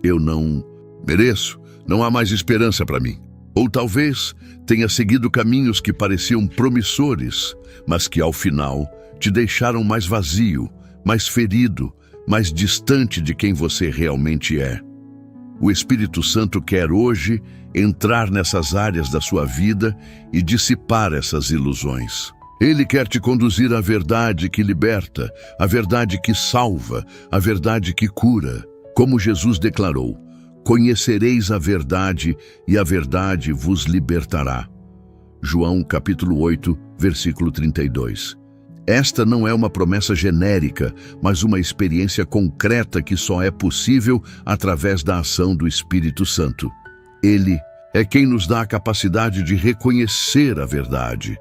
Eu não mereço. Não há mais esperança para mim. Ou talvez tenha seguido caminhos que pareciam promissores, mas que ao final te deixaram mais vazio, mais ferido, mais distante de quem você realmente é. O Espírito Santo quer hoje entrar nessas áreas da sua vida e dissipar essas ilusões. Ele quer te conduzir à verdade que liberta, à verdade que salva, à verdade que cura. Como Jesus declarou: conhecereis a verdade e a verdade vos libertará. João capítulo 8, versículo 32. Esta não é uma promessa genérica, mas uma experiência concreta que só é possível através da ação do Espírito Santo. Ele é quem nos dá a capacidade de reconhecer a verdade,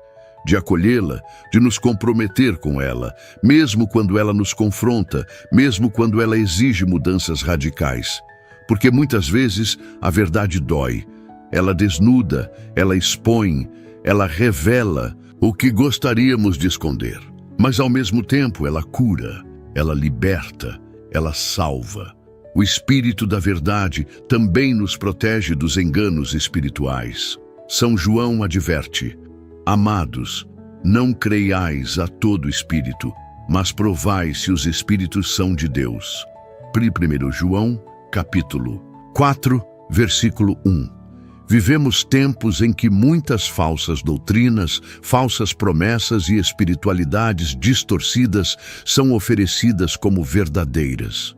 de acolhê-la, de nos comprometer com ela, mesmo quando ela nos confronta, mesmo quando ela exige mudanças radicais. Porque muitas vezes a verdade dói, ela desnuda, ela expõe, ela revela o que gostaríamos de esconder. Mas ao mesmo tempo ela cura, ela liberta, ela salva. O Espírito da Verdade também nos protege dos enganos espirituais. São João adverte: amados, não creiais a todo espírito, mas provai se os espíritos são de Deus. 1 João, capítulo 4, versículo 1. Vivemos tempos em que muitas falsas doutrinas, falsas promessas e espiritualidades distorcidas são oferecidas como verdadeiras.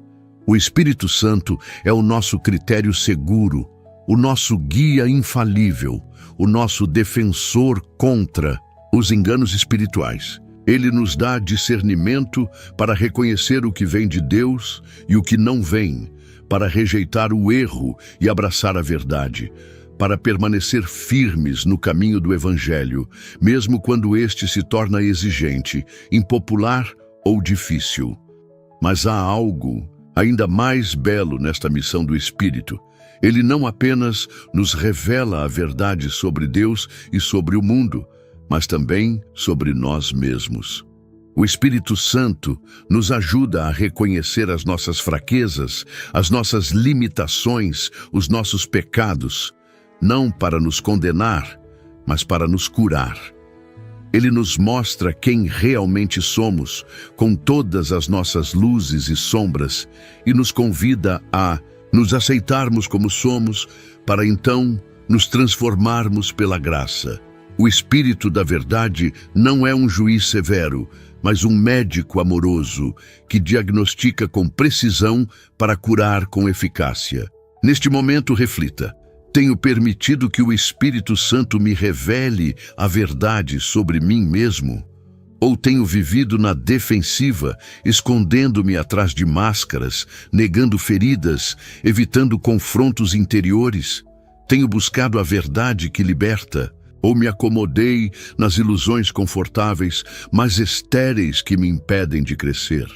O Espírito Santo é o nosso critério seguro, o nosso guia infalível, o nosso defensor contra os enganos espirituais. Ele nos dá discernimento para reconhecer o que vem de Deus e o que não vem, para rejeitar o erro e abraçar a verdade, para permanecer firmes no caminho do Evangelho, mesmo quando este se torna exigente, impopular ou difícil. Mas há algo ainda mais belo nesta missão do Espírito. Ele não apenas nos revela a verdade sobre Deus e sobre o mundo, mas também sobre nós mesmos. O Espírito Santo nos ajuda a reconhecer as nossas fraquezas, as nossas limitações, os nossos pecados, não para nos condenar, mas para nos curar. Ele nos mostra quem realmente somos, com todas as nossas luzes e sombras, e nos convida a nos aceitarmos como somos, para então nos transformarmos pela graça. O Espírito da Verdade não é um juiz severo, mas um médico amoroso que diagnostica com precisão para curar com eficácia. Neste momento, reflita: tenho permitido que o Espírito Santo me revele a verdade sobre mim mesmo? Ou tenho vivido na defensiva, escondendo-me atrás de máscaras, negando feridas, evitando confrontos interiores? Tenho buscado a verdade que liberta? Ou me acomodei nas ilusões confortáveis, mas estéreis que me impedem de crescer?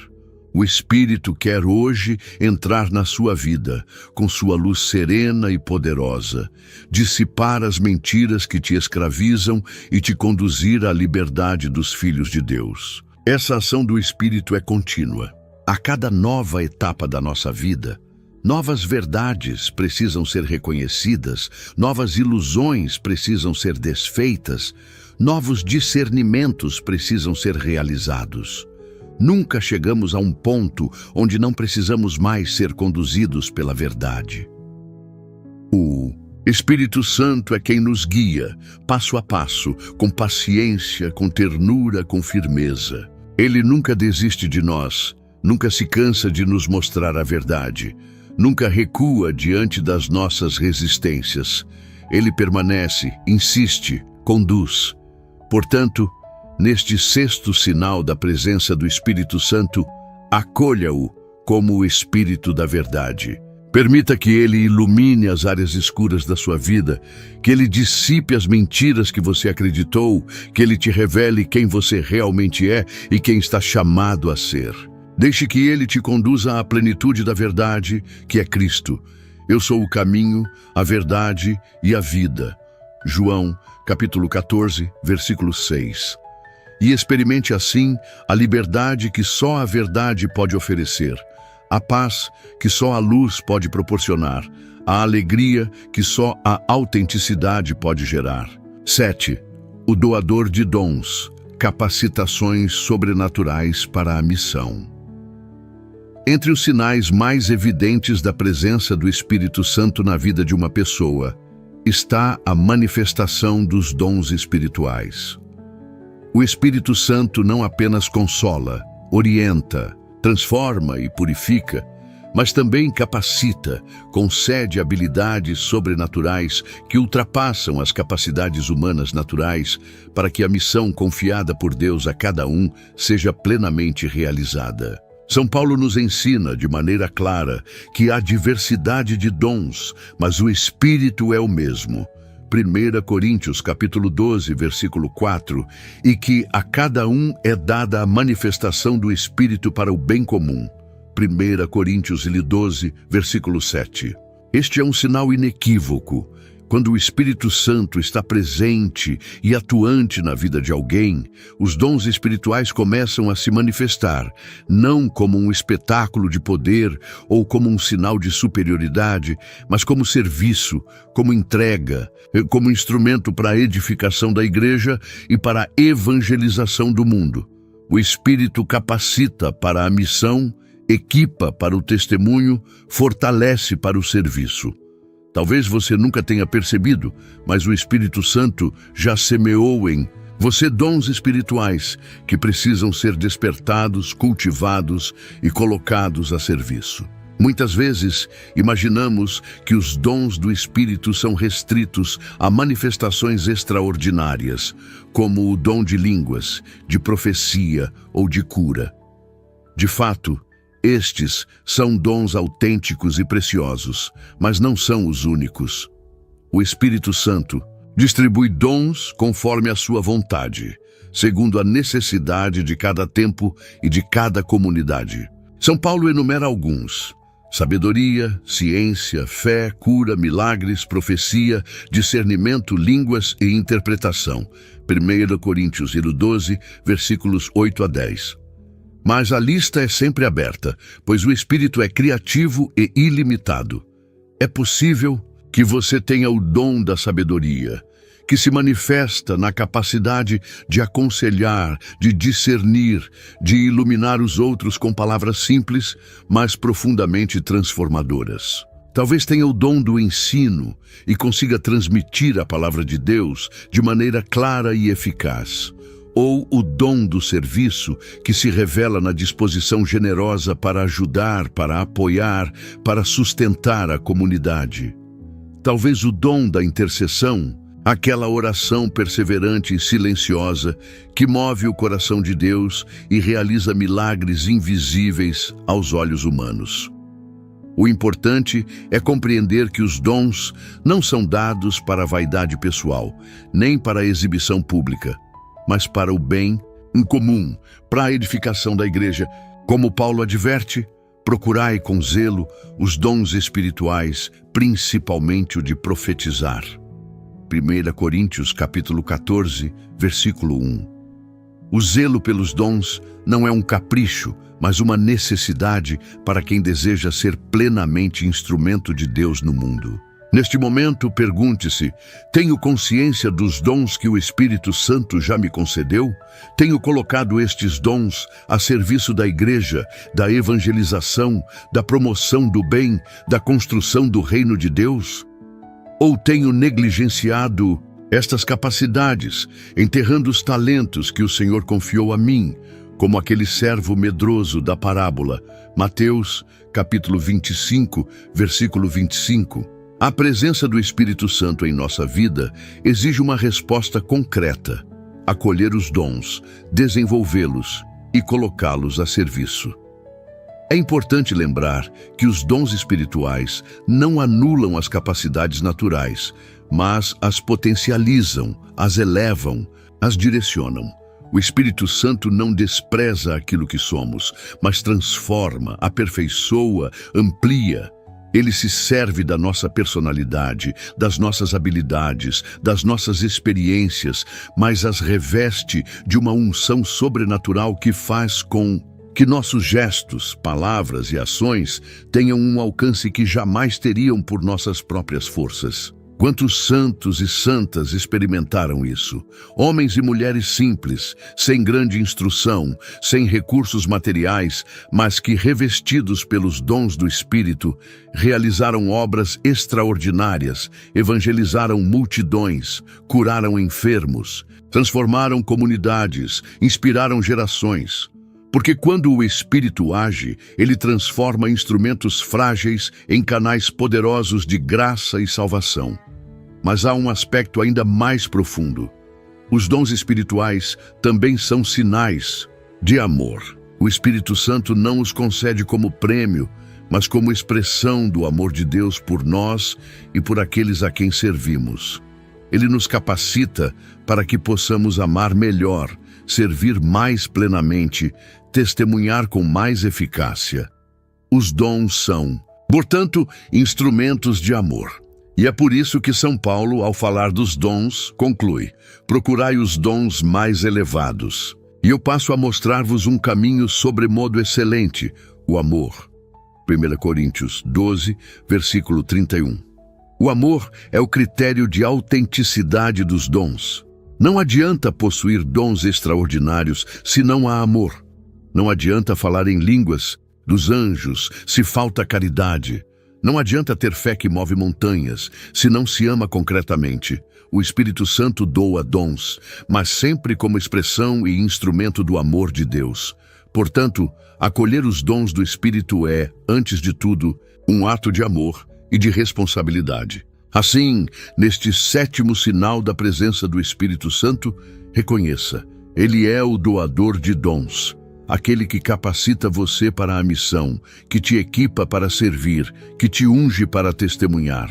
O Espírito quer hoje entrar na sua vida, com sua luz serena e poderosa, dissipar as mentiras que te escravizam e te conduzir à liberdade dos filhos de Deus. Essa ação do Espírito é contínua. A cada nova etapa da nossa vida, novas verdades precisam ser reconhecidas, novas ilusões precisam ser desfeitas, novos discernimentos precisam ser realizados. Nunca chegamos a um ponto onde não precisamos mais ser conduzidos pela verdade. O Espírito Santo é quem nos guia, passo a passo, com paciência, com ternura, com firmeza. Ele nunca desiste de nós, nunca se cansa de nos mostrar a verdade, nunca recua diante das nossas resistências. Ele permanece, insiste, conduz. Portanto, neste sexto sinal da presença do Espírito Santo, acolha-o como o Espírito da Verdade. Permita que ele ilumine as áreas escuras da sua vida, que ele dissipe as mentiras que você acreditou, que ele te revele quem você realmente é e quem está chamado a ser. Deixe que ele te conduza à plenitude da verdade, que é Cristo. Eu sou o caminho, a verdade e a vida. João, capítulo 14, versículo 6. E experimente assim a liberdade que só a verdade pode oferecer, a paz que só a luz pode proporcionar, a alegria que só a autenticidade pode gerar. 7. O doador de dons, capacitações sobrenaturais para a missão. Entre os sinais mais evidentes da presença do Espírito Santo na vida de uma pessoa, está a manifestação dos dons espirituais. O Espírito Santo não apenas consola, orienta, transforma e purifica, mas também capacita, concede habilidades sobrenaturais que ultrapassam as capacidades humanas naturais para que a missão confiada por Deus a cada um seja plenamente realizada. São Paulo nos ensina de maneira clara que há diversidade de dons, mas o Espírito é o mesmo. 1 Coríntios capítulo 12, versículo 4, e que a cada um é dada a manifestação do Espírito para o bem comum. 1 Coríntios 12, versículo 7. Este é um sinal inequívoco. Quando o Espírito Santo está presente e atuante na vida de alguém, os dons espirituais começam a se manifestar, não como um espetáculo de poder ou como um sinal de superioridade, mas como serviço, como entrega, como instrumento para a edificação da igreja e para a evangelização do mundo. O Espírito capacita para a missão, equipa para o testemunho, fortalece para o serviço. Talvez você nunca tenha percebido, mas o Espírito Santo já semeou em você dons espirituais que precisam ser despertados, cultivados e colocados a serviço. Muitas vezes, imaginamos que os dons do Espírito são restritos a manifestações extraordinárias, como o dom de línguas, de profecia ou de cura. De fato, estes são dons autênticos e preciosos, mas não são os únicos. O Espírito Santo distribui dons conforme a sua vontade, segundo a necessidade de cada tempo e de cada comunidade. São Paulo enumera alguns: sabedoria, ciência, fé, cura, milagres, profecia, discernimento, línguas e interpretação. 1 Coríntios 12, versículos 8 a 10. Mas a lista é sempre aberta, pois o Espírito é criativo e ilimitado. É possível que você tenha o dom da sabedoria, que se manifesta na capacidade de aconselhar, de discernir, de iluminar os outros com palavras simples, mas profundamente transformadoras. Talvez tenha o dom do ensino e consiga transmitir a palavra de Deus de maneira clara e eficaz. Ou o dom do serviço, que se revela na disposição generosa para ajudar, para apoiar, para sustentar a comunidade. Talvez o dom da intercessão, aquela oração perseverante e silenciosa que move o coração de Deus e realiza milagres invisíveis aos olhos humanos. O importante é compreender que os dons não são dados para a vaidade pessoal, nem para a exibição pública, mas para o bem em comum, para a edificação da igreja. Como Paulo adverte, procurai com zelo os dons espirituais, principalmente o de profetizar. 1 Coríntios capítulo 14, versículo 1. O zelo pelos dons não é um capricho, mas uma necessidade para quem deseja ser plenamente instrumento de Deus no mundo. Neste momento, pergunte-se: tenho consciência dos dons que o Espírito Santo já me concedeu? Tenho colocado estes dons a serviço da igreja, da evangelização, da promoção do bem, da construção do reino de Deus? Ou tenho negligenciado estas capacidades, enterrando os talentos que o Senhor confiou a mim, como aquele servo medroso da parábola, Mateus, capítulo 25, versículo 25. A presença do Espírito Santo em nossa vida exige uma resposta concreta: acolher os dons, desenvolvê-los e colocá-los a serviço. É importante lembrar que os dons espirituais não anulam as capacidades naturais, mas as potencializam, as elevam, as direcionam. O Espírito Santo não despreza aquilo que somos, mas transforma, aperfeiçoa, amplia. Ele se serve da nossa personalidade, das nossas habilidades, das nossas experiências, mas as reveste de uma unção sobrenatural que faz com que nossos gestos, palavras e ações tenham um alcance que jamais teriam por nossas próprias forças. Quantos santos e santas experimentaram isso? Homens e mulheres simples, sem grande instrução, sem recursos materiais, mas que, revestidos pelos dons do Espírito, realizaram obras extraordinárias, evangelizaram multidões, curaram enfermos, transformaram comunidades, inspiraram gerações. Porque quando o Espírito age, ele transforma instrumentos frágeis em canais poderosos de graça e salvação. Mas há um aspecto ainda mais profundo. Os dons espirituais também são sinais de amor. O Espírito Santo não os concede como prêmio, mas como expressão do amor de Deus por nós e por aqueles a quem servimos. Ele nos capacita para que possamos amar melhor, servir mais plenamente, testemunhar com mais eficácia. Os dons são, portanto, instrumentos de amor. E é por isso que São Paulo, ao falar dos dons, conclui: procurai os dons mais elevados. E eu passo a mostrar-vos um caminho sobremodo excelente, o amor. 1 Coríntios 12, versículo 31. O amor é o critério de autenticidade dos dons. Não adianta possuir dons extraordinários se não há amor. Não adianta falar em línguas dos anjos, se falta caridade. Não adianta ter fé que move montanhas, se não se ama concretamente. O Espírito Santo doa dons, mas sempre como expressão e instrumento do amor de Deus. Portanto, acolher os dons do Espírito é, antes de tudo, um ato de amor e de responsabilidade. Assim, neste 7º sinal da presença do Espírito Santo, reconheça, ele é o doador de dons, aquele que capacita você para a missão, que te equipa para servir, que te unge para testemunhar.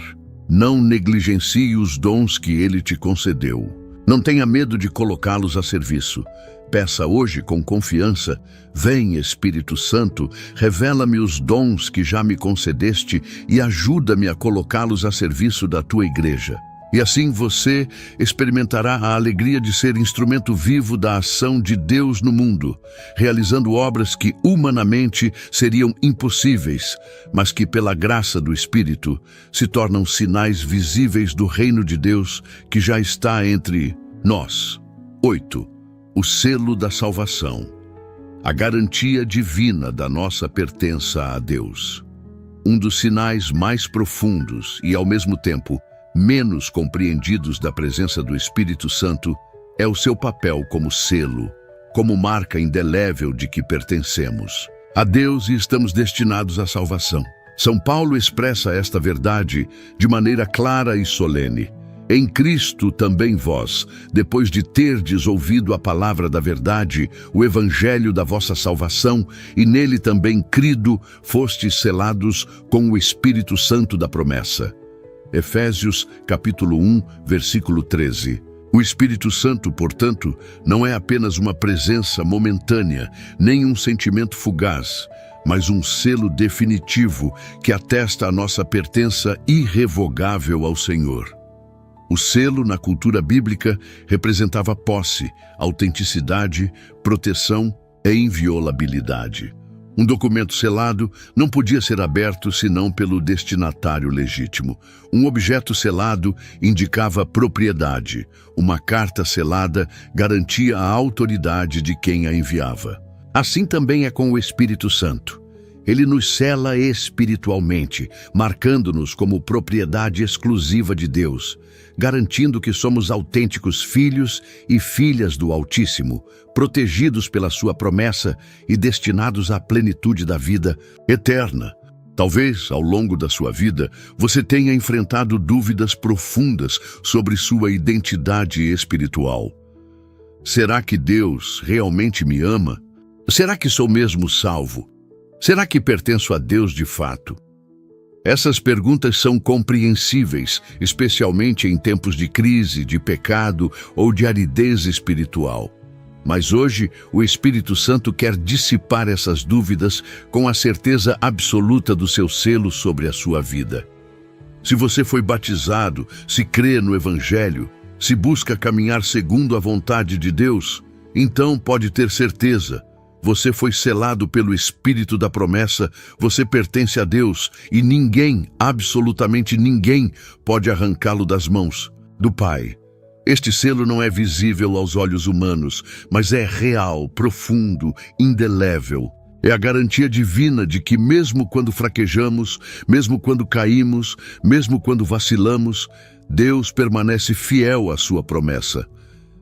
Não negligencie os dons que ele te concedeu. Não tenha medo de colocá-los a serviço. Peça hoje com confiança: vem, Espírito Santo, revela-me os dons que já me concedeste e ajuda-me a colocá-los a serviço da tua igreja. E assim você experimentará a alegria de ser instrumento vivo da ação de Deus no mundo, realizando obras que humanamente seriam impossíveis, mas que pela graça do Espírito se tornam sinais visíveis do reino de Deus que já está entre nós. 8. O selo da salvação. A garantia divina da nossa pertença a Deus. Um dos sinais mais profundos e, ao mesmo tempo, menos compreendidos da presença do Espírito Santo é o seu papel como selo, como marca indelével de que pertencemos a Deus e estamos destinados à salvação. São Paulo expressa esta verdade de maneira clara e solene. Em Cristo também vós, depois de terdes ouvido a palavra da verdade, o evangelho da vossa salvação, e nele também crido, fostes selados com o Espírito Santo da promessa. Efésios, capítulo 1, versículo 13. O Espírito Santo, portanto, não é apenas uma presença momentânea, nem um sentimento fugaz, mas um selo definitivo que atesta a nossa pertença irrevogável ao Senhor. O selo, na cultura bíblica, representava posse, autenticidade, proteção e inviolabilidade. Um documento selado não podia ser aberto senão pelo destinatário legítimo. Um objeto selado indicava propriedade. Uma carta selada garantia a autoridade de quem a enviava. Assim também é com o Espírito Santo. Ele nos sela espiritualmente, marcando-nos como propriedade exclusiva de Deus, garantindo que somos autênticos filhos e filhas do Altíssimo, protegidos pela sua promessa e destinados à plenitude da vida eterna. Talvez, ao longo da sua vida, você tenha enfrentado dúvidas profundas sobre sua identidade espiritual. Será que Deus realmente me ama? Será que sou mesmo salvo? Será que pertenço a Deus de fato? Essas perguntas são compreensíveis, especialmente em tempos de crise, de pecado ou de aridez espiritual. Mas hoje, o Espírito Santo quer dissipar essas dúvidas com a certeza absoluta do seu selo sobre a sua vida. Se você foi batizado, se crê no Evangelho, se busca caminhar segundo a vontade de Deus, então pode ter certeza. Você foi selado pelo Espírito da promessa, você pertence a Deus e ninguém, absolutamente ninguém, pode arrancá-lo das mãos do Pai. Este selo não é visível aos olhos humanos, mas é real, profundo, indelével. É a garantia divina de que mesmo quando fraquejamos, mesmo quando caímos, mesmo quando vacilamos, Deus permanece fiel à sua promessa.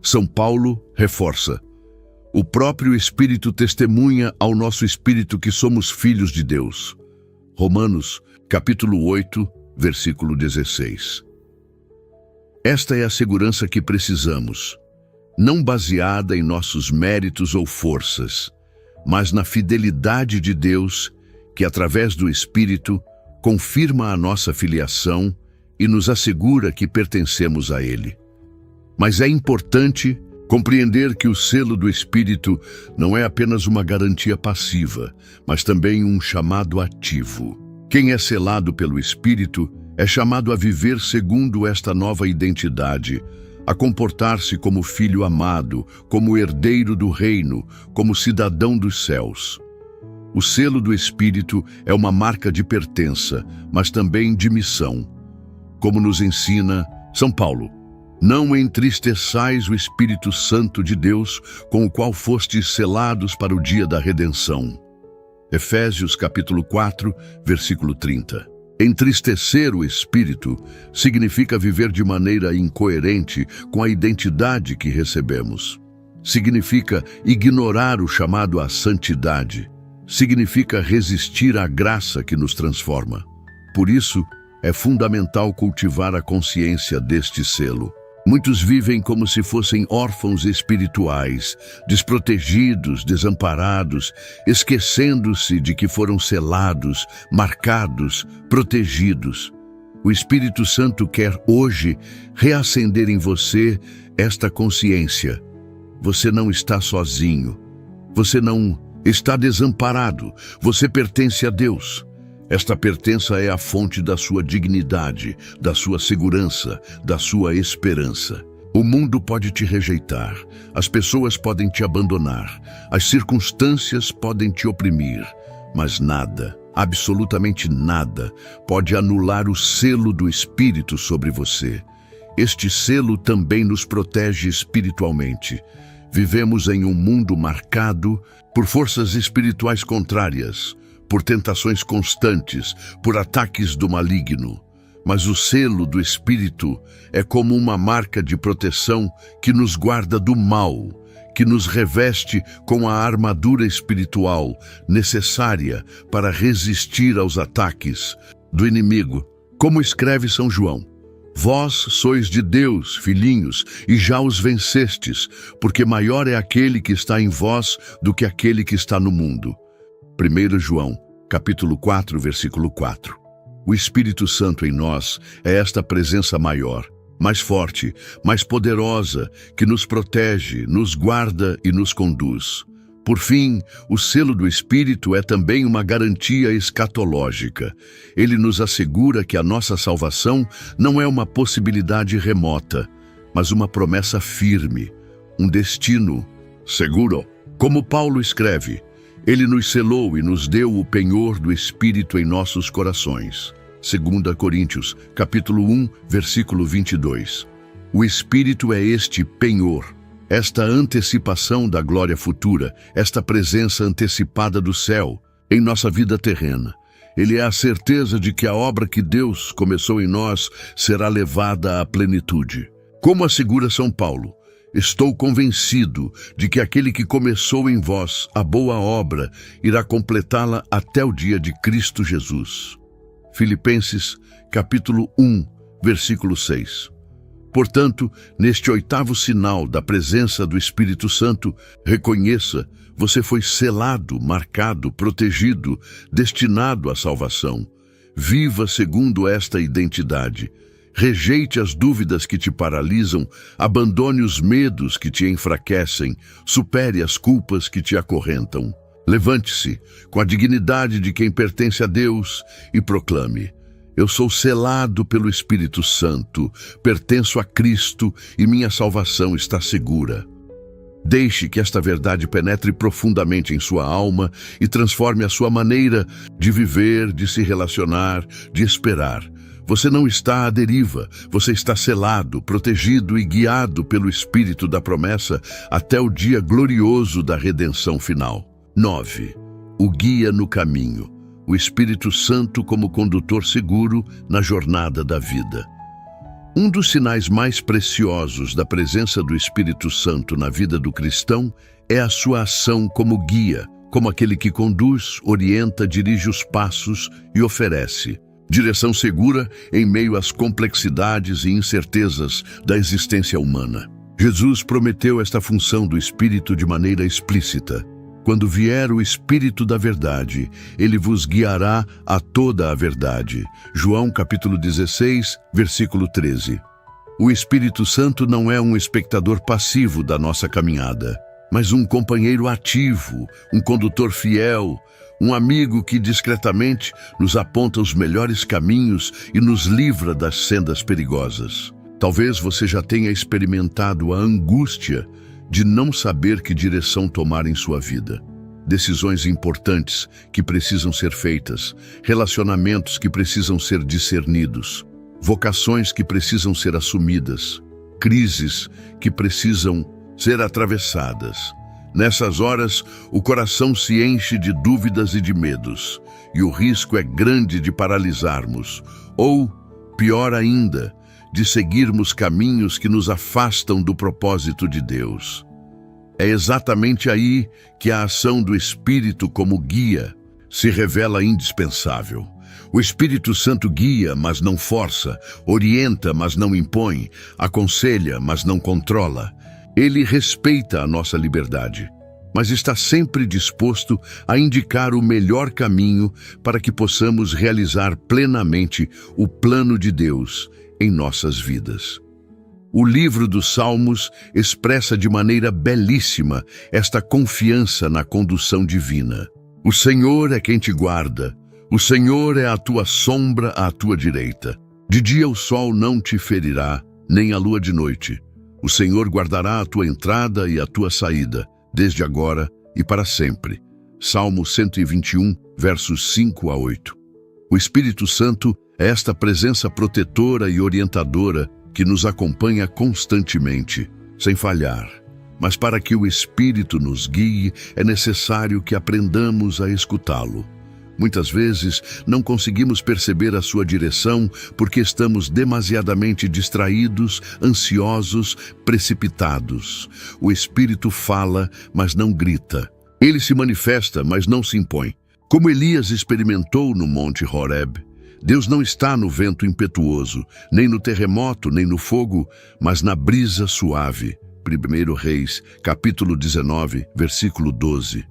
São Paulo reforça: o próprio Espírito testemunha ao nosso espírito que somos filhos de Deus. Romanos, capítulo 8, versículo 16. Esta é a segurança que precisamos, não baseada em nossos méritos ou forças, mas na fidelidade de Deus, que através do Espírito confirma a nossa filiação e nos assegura que pertencemos a Ele. Mas é importante compreender que o selo do Espírito não é apenas uma garantia passiva, mas também um chamado ativo. Quem é selado pelo Espírito é chamado a viver segundo esta nova identidade, a comportar-se como filho amado, como herdeiro do reino, como cidadão dos céus. O selo do Espírito é uma marca de pertença, mas também de missão. Como nos ensina São Paulo: não entristeçais o Espírito Santo de Deus, com o qual fostes selados para o dia da redenção. Efésios capítulo 4, versículo 30. Entristecer o espírito significa viver de maneira incoerente com a identidade que recebemos. Significa ignorar o chamado à santidade. Significa resistir à graça que nos transforma. Por isso, é fundamental cultivar a consciência deste selo. Muitos vivem como se fossem órfãos espirituais, desprotegidos, desamparados, esquecendo-se de que foram selados, marcados, protegidos. O Espírito Santo quer hoje reacender em você esta consciência. Você não está sozinho. Você não está desamparado. Você pertence a Deus. Esta pertença é a fonte da sua dignidade, da sua segurança, da sua esperança. O mundo pode te rejeitar, as pessoas podem te abandonar, as circunstâncias podem te oprimir, mas nada, absolutamente nada, pode anular o selo do Espírito sobre você. Este selo também nos protege espiritualmente. Vivemos em um mundo marcado por forças espirituais contrárias, por tentações constantes, por ataques do maligno. Mas o selo do Espírito é como uma marca de proteção que nos guarda do mal, que nos reveste com a armadura espiritual necessária para resistir aos ataques do inimigo. Como escreve São João: vós sois de Deus, filhinhos, e já os vencestes, porque maior é aquele que está em vós do que aquele que está no mundo. 1 João, capítulo 4, versículo 4. O Espírito Santo em nós é esta presença maior, mais forte, mais poderosa, que nos protege, nos guarda e nos conduz. Por fim, o selo do Espírito é também uma garantia escatológica. Ele nos assegura que a nossa salvação não é uma possibilidade remota, mas uma promessa firme, um destino seguro. Como Paulo escreve: Ele nos selou e nos deu o penhor do Espírito em nossos corações. 2 Coríntios, capítulo 1, versículo 22. O Espírito é este penhor, esta antecipação da glória futura, esta presença antecipada do céu em nossa vida terrena. Ele é a certeza de que a obra que Deus começou em nós será levada à plenitude. Como assegura São Paulo: estou convencido de que aquele que começou em vós a boa obra irá completá-la até o dia de Cristo Jesus. Filipenses, capítulo 1, versículo 6. Portanto, neste oitavo sinal da presença do Espírito Santo, reconheça: você foi selado, marcado, protegido, destinado à salvação. Viva segundo esta identidade. Rejeite as dúvidas que te paralisam, abandone os medos que te enfraquecem, supere as culpas que te acorrentam. Levante-se com a dignidade de quem pertence a Deus e proclame: eu sou selado pelo Espírito Santo, pertenço a Cristo e minha salvação está segura. Deixe que esta verdade penetre profundamente em sua alma e transforme a sua maneira de viver, de se relacionar, de esperar. Você não está à deriva, você está selado, protegido e guiado pelo Espírito da promessa até o dia glorioso da redenção final. 9. O guia no caminho. O Espírito Santo como condutor seguro na jornada da vida. Um dos sinais mais preciosos da presença do Espírito Santo na vida do cristão é a sua ação como guia, como aquele que conduz, orienta, dirige os passos e oferece direção segura em meio às complexidades e incertezas da existência humana. Jesus prometeu esta função do Espírito de maneira explícita. Quando vier o Espírito da verdade, ele vos guiará a toda a verdade. João capítulo 16, versículo 13. O Espírito Santo não é um espectador passivo da nossa caminhada, mas um companheiro ativo, um condutor fiel, um amigo que discretamente nos aponta os melhores caminhos e nos livra das sendas perigosas. Talvez você já tenha experimentado a angústia de não saber que direção tomar em sua vida. Decisões importantes que precisam ser feitas, relacionamentos que precisam ser discernidos, vocações que precisam ser assumidas, crises que precisam ser atravessadas. Nessas horas, o coração se enche de dúvidas e de medos, e o risco é grande de paralisarmos, ou, pior ainda, de seguirmos caminhos que nos afastam do propósito de Deus. É exatamente aí que a ação do Espírito como guia se revela indispensável. O Espírito Santo guia, mas não força, orienta, mas não impõe, aconselha, mas não controla. Ele respeita a nossa liberdade, mas está sempre disposto a indicar o melhor caminho para que possamos realizar plenamente o plano de Deus em nossas vidas. O livro dos Salmos expressa de maneira belíssima esta confiança na condução divina. O Senhor é quem te guarda, o Senhor é a tua sombra à tua direita. De dia o sol não te ferirá, nem a lua de noite. O Senhor guardará a tua entrada e a tua saída, desde agora e para sempre. Salmo 121, versos 5 a 8. O Espírito Santo é esta presença protetora e orientadora que nos acompanha constantemente, sem falhar. Mas para que o Espírito nos guie, é necessário que aprendamos a escutá-lo. Muitas vezes não conseguimos perceber a sua direção porque estamos demasiadamente distraídos, ansiosos, precipitados. O Espírito fala, mas não grita. Ele se manifesta, mas não se impõe. Como Elias experimentou no Monte Horeb, Deus não está no vento impetuoso, nem no terremoto, nem no fogo, mas na brisa suave. 1 Reis, capítulo 19, versículo 12.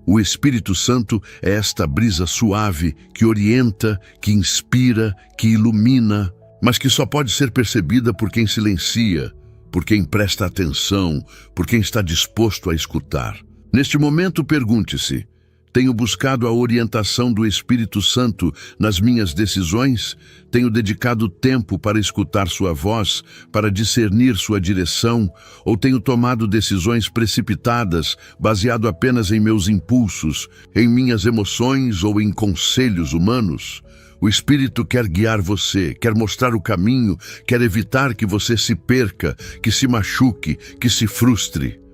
O Espírito Santo é esta brisa suave que orienta, que inspira, que ilumina, mas que só pode ser percebida por quem silencia, por quem presta atenção, por quem está disposto a escutar. Neste momento, pergunte-se: tenho buscado a orientação do Espírito Santo nas minhas decisões? Tenho dedicado tempo para escutar sua voz, para discernir sua direção? Ou tenho tomado decisões precipitadas, baseado apenas em meus impulsos, em minhas emoções ou em conselhos humanos? O Espírito quer guiar você, quer mostrar o caminho, quer evitar que você se perca, que se machuque, que se frustre.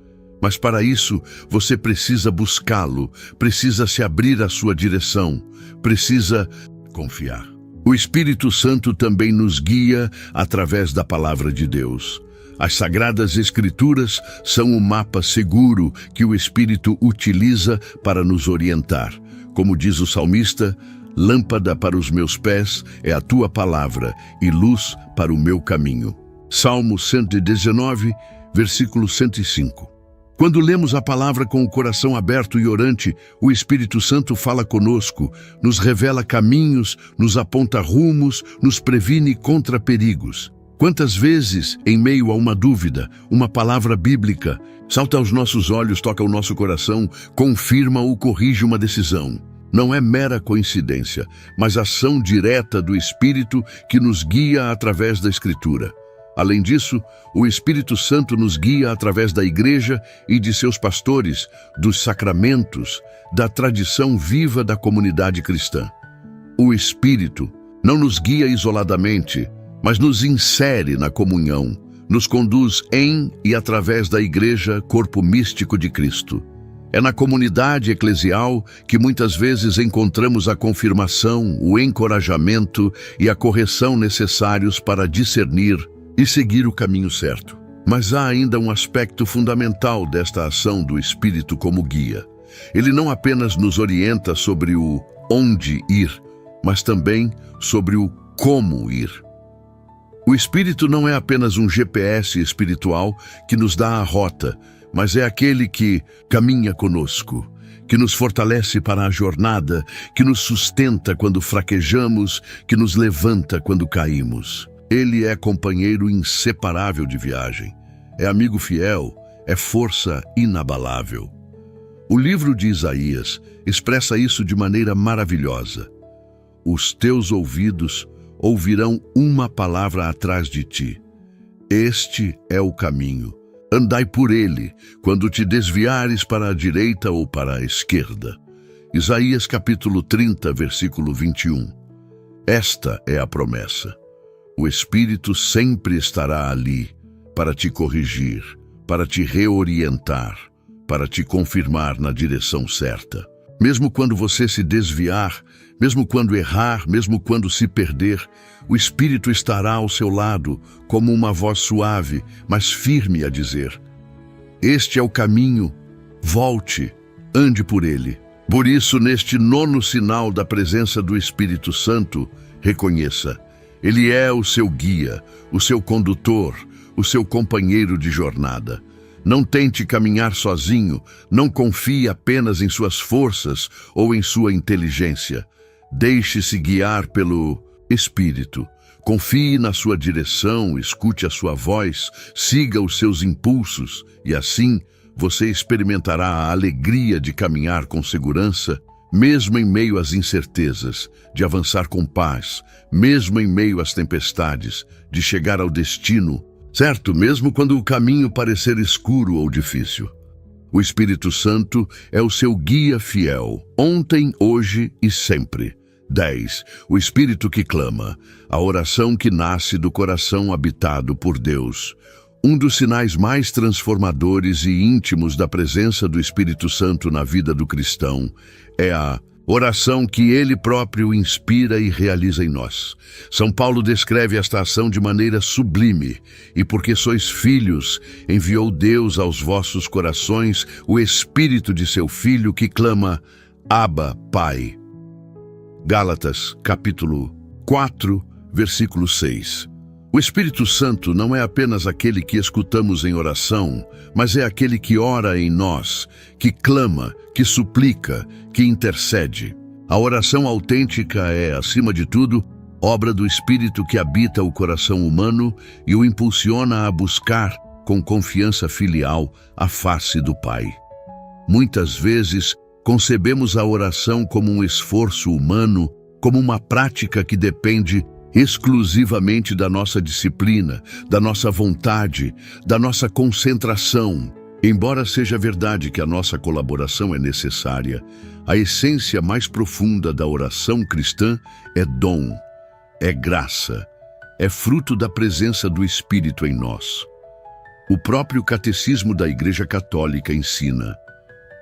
Mas para isso, você precisa buscá-lo, precisa se abrir à sua direção, precisa confiar. O Espírito Santo também nos guia através da Palavra de Deus. As Sagradas Escrituras são o mapa seguro que o Espírito utiliza para nos orientar. Como diz o salmista: lâmpada para os meus pés é a tua palavra e luz para o meu caminho. Salmo 119, versículo 105. Quando lemos a palavra com o coração aberto e orante, o Espírito Santo fala conosco, nos revela caminhos, nos aponta rumos, nos previne contra perigos. Quantas vezes, em meio a uma dúvida, uma palavra bíblica salta aos nossos olhos, toca o nosso coração, confirma ou corrige uma decisão. Não é mera coincidência, mas ação direta do Espírito que nos guia através da Escritura. Além disso, o Espírito Santo nos guia através da Igreja e de seus pastores, dos sacramentos, da tradição viva da comunidade cristã. O Espírito não nos guia isoladamente, mas nos insere na comunhão, nos conduz em e através da Igreja, corpo místico de Cristo. É na comunidade eclesial que muitas vezes encontramos a confirmação, o encorajamento e a correção necessários para discernir e seguir o caminho certo. Mas há ainda um aspecto fundamental desta ação do Espírito como guia. Ele não apenas nos orienta sobre o onde ir, mas também sobre o como ir. O Espírito não é apenas um GPS espiritual que nos dá a rota, mas é aquele que caminha conosco, que nos fortalece para a jornada, que nos sustenta quando fraquejamos, que nos levanta quando caímos. Ele é companheiro inseparável de viagem, é amigo fiel, é força inabalável. O livro de Isaías expressa isso de maneira maravilhosa. Os teus ouvidos ouvirão uma palavra atrás de ti. Este é o caminho. Andai por ele, quando te desviares para a direita ou para a esquerda. Isaías capítulo 30, versículo 21. Esta é a promessa. O Espírito sempre estará ali para te corrigir, para te reorientar, para te confirmar na direção certa. Mesmo quando você se desviar, mesmo quando errar, mesmo quando se perder, o Espírito estará ao seu lado, como uma voz suave, mas firme a dizer: este é o caminho, volte, ande por ele. Por isso, neste nono sinal da presença do Espírito Santo, reconheça: ele é o seu guia, o seu condutor, o seu companheiro de jornada. Não tente caminhar sozinho, não confie apenas em suas forças ou em sua inteligência. Deixe-se guiar pelo Espírito. Confie na sua direção, escute a sua voz, siga os seus impulsos e assim você experimentará a alegria de caminhar com segurança, mesmo em meio às incertezas, de avançar com paz, mesmo em meio às tempestades, de chegar ao destino, certo? Mesmo quando o caminho parecer escuro ou difícil. O Espírito Santo é o seu guia fiel, ontem, hoje e sempre. 10. O Espírito que clama, a oração que nasce do coração habitado por Deus. Um dos sinais mais transformadores e íntimos da presença do Espírito Santo na vida do cristão é a oração que ele próprio inspira e realiza em nós. São Paulo descreve esta ação de maneira sublime, e porque sois filhos, enviou Deus aos vossos corações o Espírito de seu Filho que clama: Abba, Pai. Gálatas, capítulo 4, versículo 6. O Espírito Santo não é apenas aquele que escutamos em oração, mas é aquele que ora em nós, que clama, que suplica, que intercede. A oração autêntica é, acima de tudo, obra do Espírito que habita o coração humano e o impulsiona a buscar, com confiança filial, a face do Pai. Muitas vezes, concebemos a oração como um esforço humano, como uma prática que depende exclusivamente da nossa disciplina, da nossa vontade, da nossa concentração. Embora seja verdade que a nossa colaboração é necessária, a essência mais profunda da oração cristã é dom, é graça, é fruto da presença do Espírito em nós. O próprio Catecismo da Igreja Católica ensina: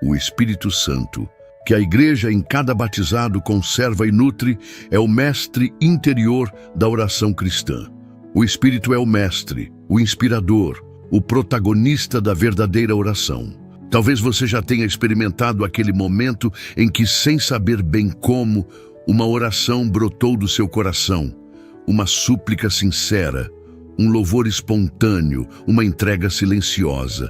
o Espírito Santo, que a Igreja em cada batizado conserva e nutre, é o mestre interior da oração cristã. O Espírito é o mestre, o inspirador, o protagonista da verdadeira oração. Talvez você já tenha experimentado aquele momento em que, sem saber bem como, uma oração brotou do seu coração, uma súplica sincera, um louvor espontâneo, uma entrega silenciosa.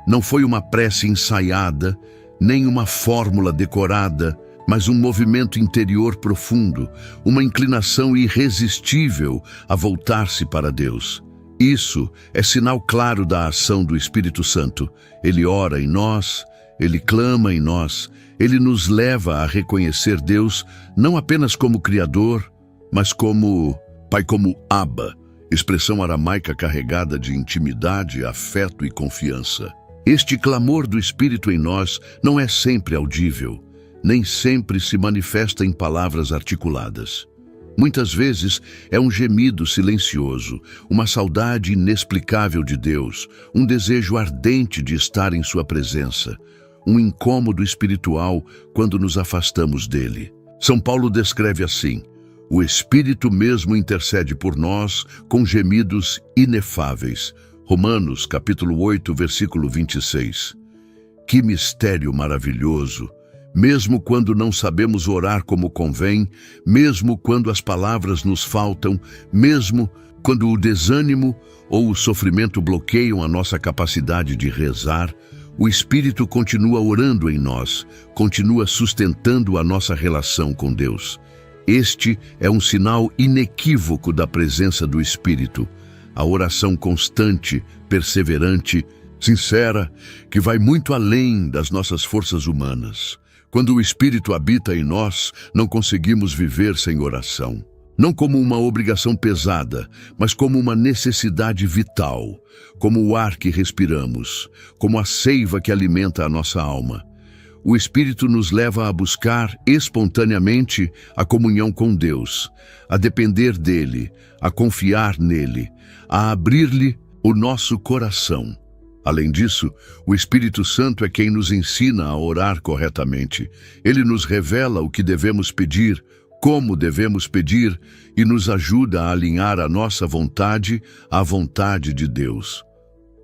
Não foi uma prece ensaiada, nem uma fórmula decorada, mas um movimento interior profundo, uma inclinação irresistível a voltar-se para Deus. Isso é sinal claro da ação do Espírito Santo. Ele ora em nós, ele clama em nós, ele nos leva a reconhecer Deus não apenas como Criador, mas como Pai, como Abba, expressão aramaica carregada de intimidade, afeto e confiança. Este clamor do Espírito em nós não é sempre audível, nem sempre se manifesta em palavras articuladas. Muitas vezes é um gemido silencioso, uma saudade inexplicável de Deus, um desejo ardente de estar em sua presença, um incômodo espiritual quando nos afastamos dele. São Paulo descreve assim: o Espírito mesmo intercede por nós com gemidos inefáveis. Romanos, capítulo 8, versículo 26. Que mistério maravilhoso! Mesmo quando não sabemos orar como convém, mesmo quando as palavras nos faltam, mesmo quando o desânimo ou o sofrimento bloqueiam a nossa capacidade de rezar, o Espírito continua orando em nós, continua sustentando a nossa relação com Deus. Este é um sinal inequívoco da presença do Espírito. A oração constante, perseverante, sincera, que vai muito além das nossas forças humanas. Quando o Espírito habita em nós, não conseguimos viver sem oração. Não como uma obrigação pesada, mas como uma necessidade vital, como o ar que respiramos, como a seiva que alimenta a nossa alma. O Espírito nos leva a buscar espontaneamente a comunhão com Deus, a depender dele, a confiar nele, a abrir-lhe o nosso coração. Além disso, o Espírito Santo é quem nos ensina a orar corretamente. Ele nos revela o que devemos pedir, como devemos pedir e nos ajuda a alinhar a nossa vontade à vontade de Deus.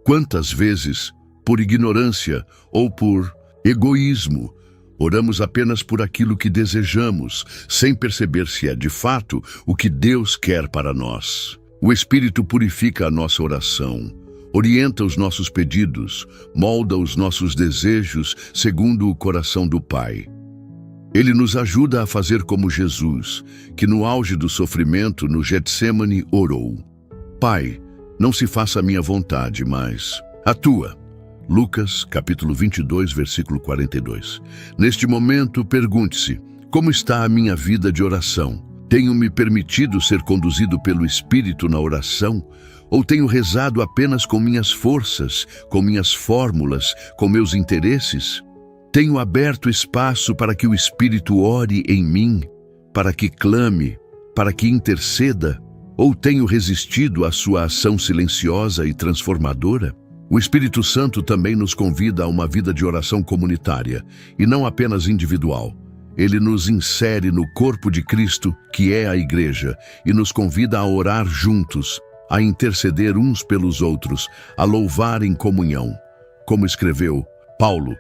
Quantas vezes, por ignorância ou por egoísmo, oramos apenas por aquilo que desejamos, sem perceber se é de fato o que Deus quer para nós. O Espírito purifica a nossa oração, orienta os nossos pedidos, molda os nossos desejos segundo o coração do Pai. Ele nos ajuda a fazer como Jesus, que no auge do sofrimento no Getsêmani orou: Pai, não se faça a minha vontade, mas a tua. Lucas, capítulo 22, versículo 42. Neste momento, pergunte-se: como está a minha vida de oração? Tenho me permitido ser conduzido pelo Espírito na oração? Ou tenho rezado apenas com minhas forças, com minhas fórmulas, com meus interesses? Tenho aberto espaço para que o Espírito ore em mim, para que clame, para que interceda? Ou tenho resistido à sua ação silenciosa e transformadora? O Espírito Santo também nos convida a uma vida de oração comunitária, e não apenas individual. Ele nos insere no corpo de Cristo, que é a Igreja, e nos convida a orar juntos, a interceder uns pelos outros, a louvar em comunhão. Como escreveu Paulo: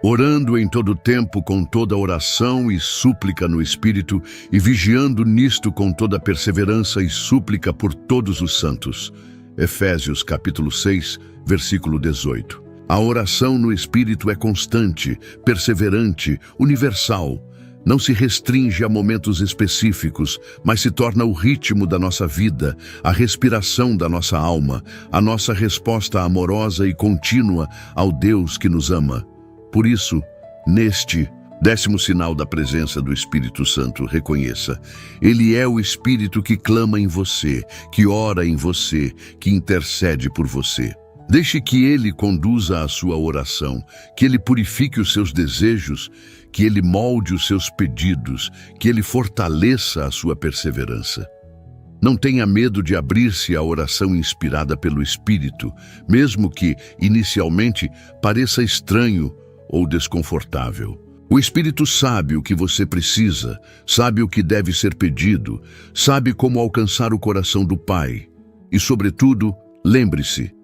orando em todo tempo com toda oração e súplica no Espírito, e vigiando nisto com toda perseverança e súplica por todos os santos. Efésios capítulo 6, versículo 18. A oração no Espírito é constante, perseverante, universal. Não se restringe a momentos específicos, mas se torna o ritmo da nossa vida, a respiração da nossa alma, a nossa resposta amorosa e contínua ao Deus que nos ama. Por isso, neste 10º sinal da presença do Espírito Santo, reconheça: Ele é o Espírito que clama em você, que ora em você, que intercede por você. Deixe que Ele conduza a sua oração, que Ele purifique os seus desejos, que Ele molde os seus pedidos, que Ele fortaleça a sua perseverança. Não tenha medo de abrir-se à oração inspirada pelo Espírito, mesmo que, inicialmente, pareça estranho ou desconfortável. O Espírito sabe o que você precisa, sabe o que deve ser pedido, sabe como alcançar o coração do Pai. E, sobretudo, lembre-se: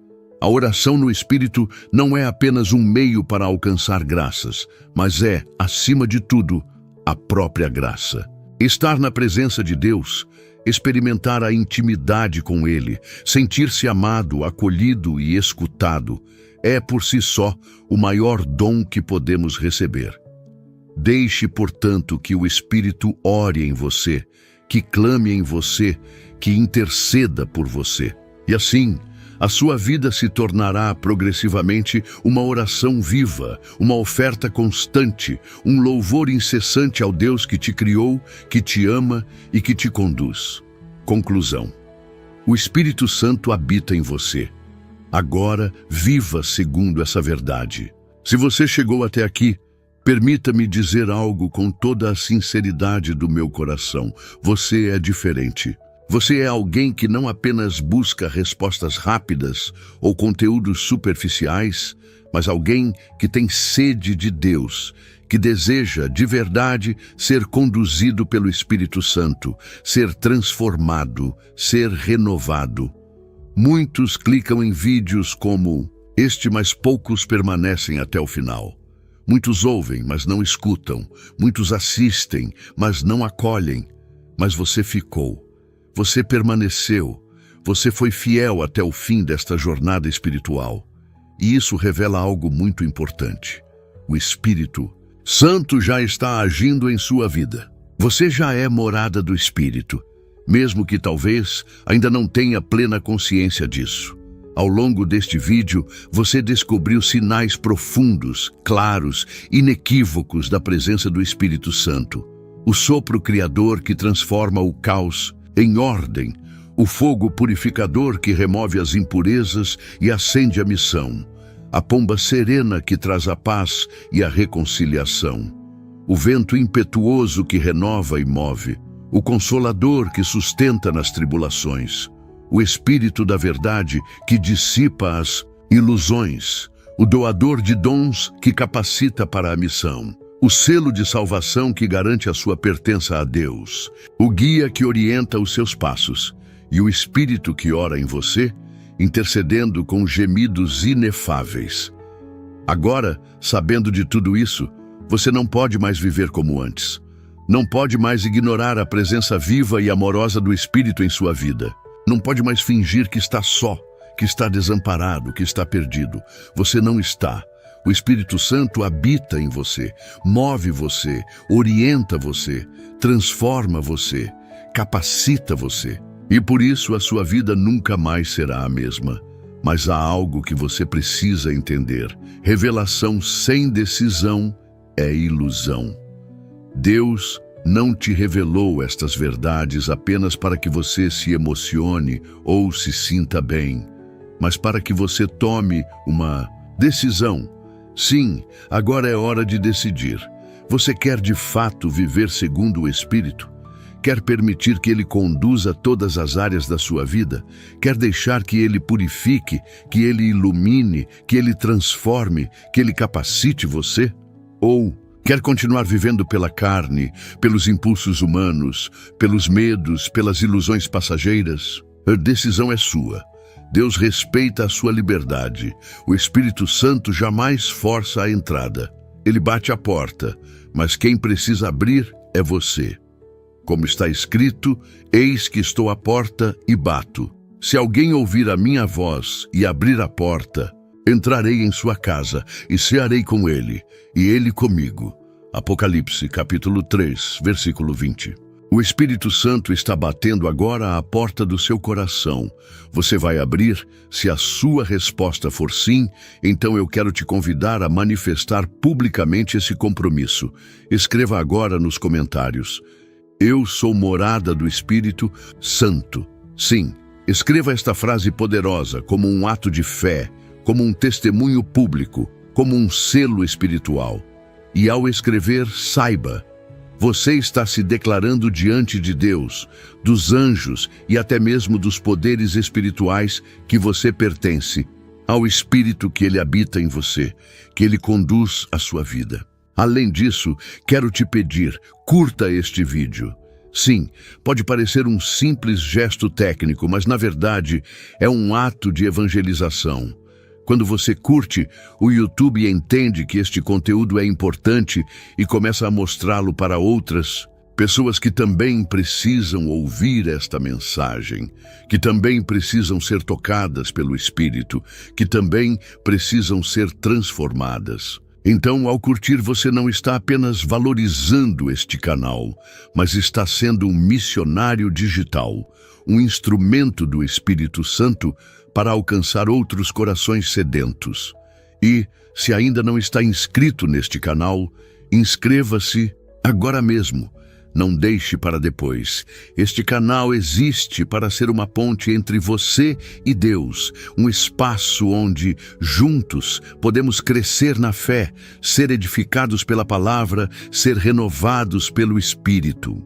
a oração no Espírito não é apenas um meio para alcançar graças, mas é, acima de tudo, a própria graça. Estar na presença de Deus, experimentar a intimidade com Ele, sentir-se amado, acolhido e escutado, é por si só o maior dom que podemos receber. Deixe, portanto, que o Espírito ore em você, que clame em você, que interceda por você. E assim, a sua vida se tornará progressivamente uma oração viva, uma oferta constante, um louvor incessante ao Deus que te criou, que te ama e que te conduz. Conclusão: o Espírito Santo habita em você. Agora, viva segundo essa verdade. Se você chegou até aqui, permita-me dizer algo com toda a sinceridade do meu coração: você é diferente. Você é alguém que não apenas busca respostas rápidas ou conteúdos superficiais, mas alguém que tem sede de Deus, que deseja de verdade ser conduzido pelo Espírito Santo, ser transformado, ser renovado. Muitos clicam em vídeos como este, mas poucos permanecem até o final. Muitos ouvem, mas não escutam. Muitos assistem, mas não acolhem. Mas você ficou. Você permaneceu, você foi fiel até o fim desta jornada espiritual. E isso revela algo muito importante. O Espírito Santo já está agindo em sua vida. Você já é morada do Espírito, mesmo que talvez ainda não tenha plena consciência disso. Ao longo deste vídeo, você descobriu sinais profundos, claros, inequívocos da presença do Espírito Santo. O sopro criador que transforma o caos em ordem, o fogo purificador que remove as impurezas e acende a missão, a pomba serena que traz a paz e a reconciliação, o vento impetuoso que renova e move, o consolador que sustenta nas tribulações, o Espírito da verdade que dissipa as Ilusões, o doador de dons que capacita para a missão. O selo de salvação que garante a sua pertença a Deus. O guia que orienta os seus passos. E o Espírito que ora em você, intercedendo com gemidos inefáveis. Agora, sabendo de tudo isso, você não pode mais viver como antes. Não pode mais ignorar a presença viva e amorosa do Espírito em sua vida. Não pode mais fingir que está só, que está desamparado, que está perdido. Você não está. O Espírito Santo habita em você, move você, orienta você, transforma você, capacita você. E por isso a sua vida nunca mais será a mesma. Mas há algo que você precisa entender. Revelação sem decisão é ilusão. Deus não te revelou estas verdades apenas para que você se emocione ou se sinta bem, mas para que você tome uma decisão. Sim, agora é hora de decidir. Você quer de fato viver segundo o Espírito? Quer permitir que Ele conduza todas as áreas da sua vida? Quer deixar que Ele purifique, que Ele ilumine, que Ele transforme, que Ele capacite você? Ou quer continuar vivendo pela carne, pelos impulsos humanos, pelos medos, pelas ilusões passageiras? A decisão é sua. Deus respeita a sua liberdade. O Espírito Santo jamais força a entrada. Ele bate a porta, mas quem precisa abrir é você. Como está escrito, eis que estou à porta e bato. Se alguém ouvir a minha voz e abrir a porta, entrarei em sua casa e cearei com ele, e ele comigo. Apocalipse, capítulo 3, versículo 20. O Espírito Santo está batendo agora à porta do seu coração. Você vai abrir? Se a sua resposta for sim, então eu quero te convidar a manifestar publicamente esse compromisso. Escreva agora nos comentários: eu sou morada do Espírito Santo. Sim, escreva esta frase poderosa como um ato de fé, como um testemunho público, como um selo espiritual. E ao escrever, saiba, você está se declarando diante de Deus, dos anjos e até mesmo dos poderes espirituais que você pertence, ao Espírito que Ele habita em você, que Ele conduz a sua vida. Além disso, quero te pedir, curta este vídeo. Sim, pode parecer um simples gesto técnico, mas na verdade é um ato de evangelização. Quando você curte, o YouTube entende que este conteúdo é importante e começa a mostrá-lo para outras pessoas que também precisam ouvir esta mensagem, que também precisam ser tocadas pelo Espírito, que também precisam ser transformadas. Então, ao curtir, você não está apenas valorizando este canal, mas está sendo um missionário digital, um instrumento do Espírito Santo para alcançar outros corações sedentos. E, se ainda não está inscrito neste canal, inscreva-se agora mesmo. Não deixe para depois. Este canal existe para ser uma ponte entre você e Deus, um espaço onde, juntos, podemos crescer na fé, ser edificados pela palavra, ser renovados pelo Espírito.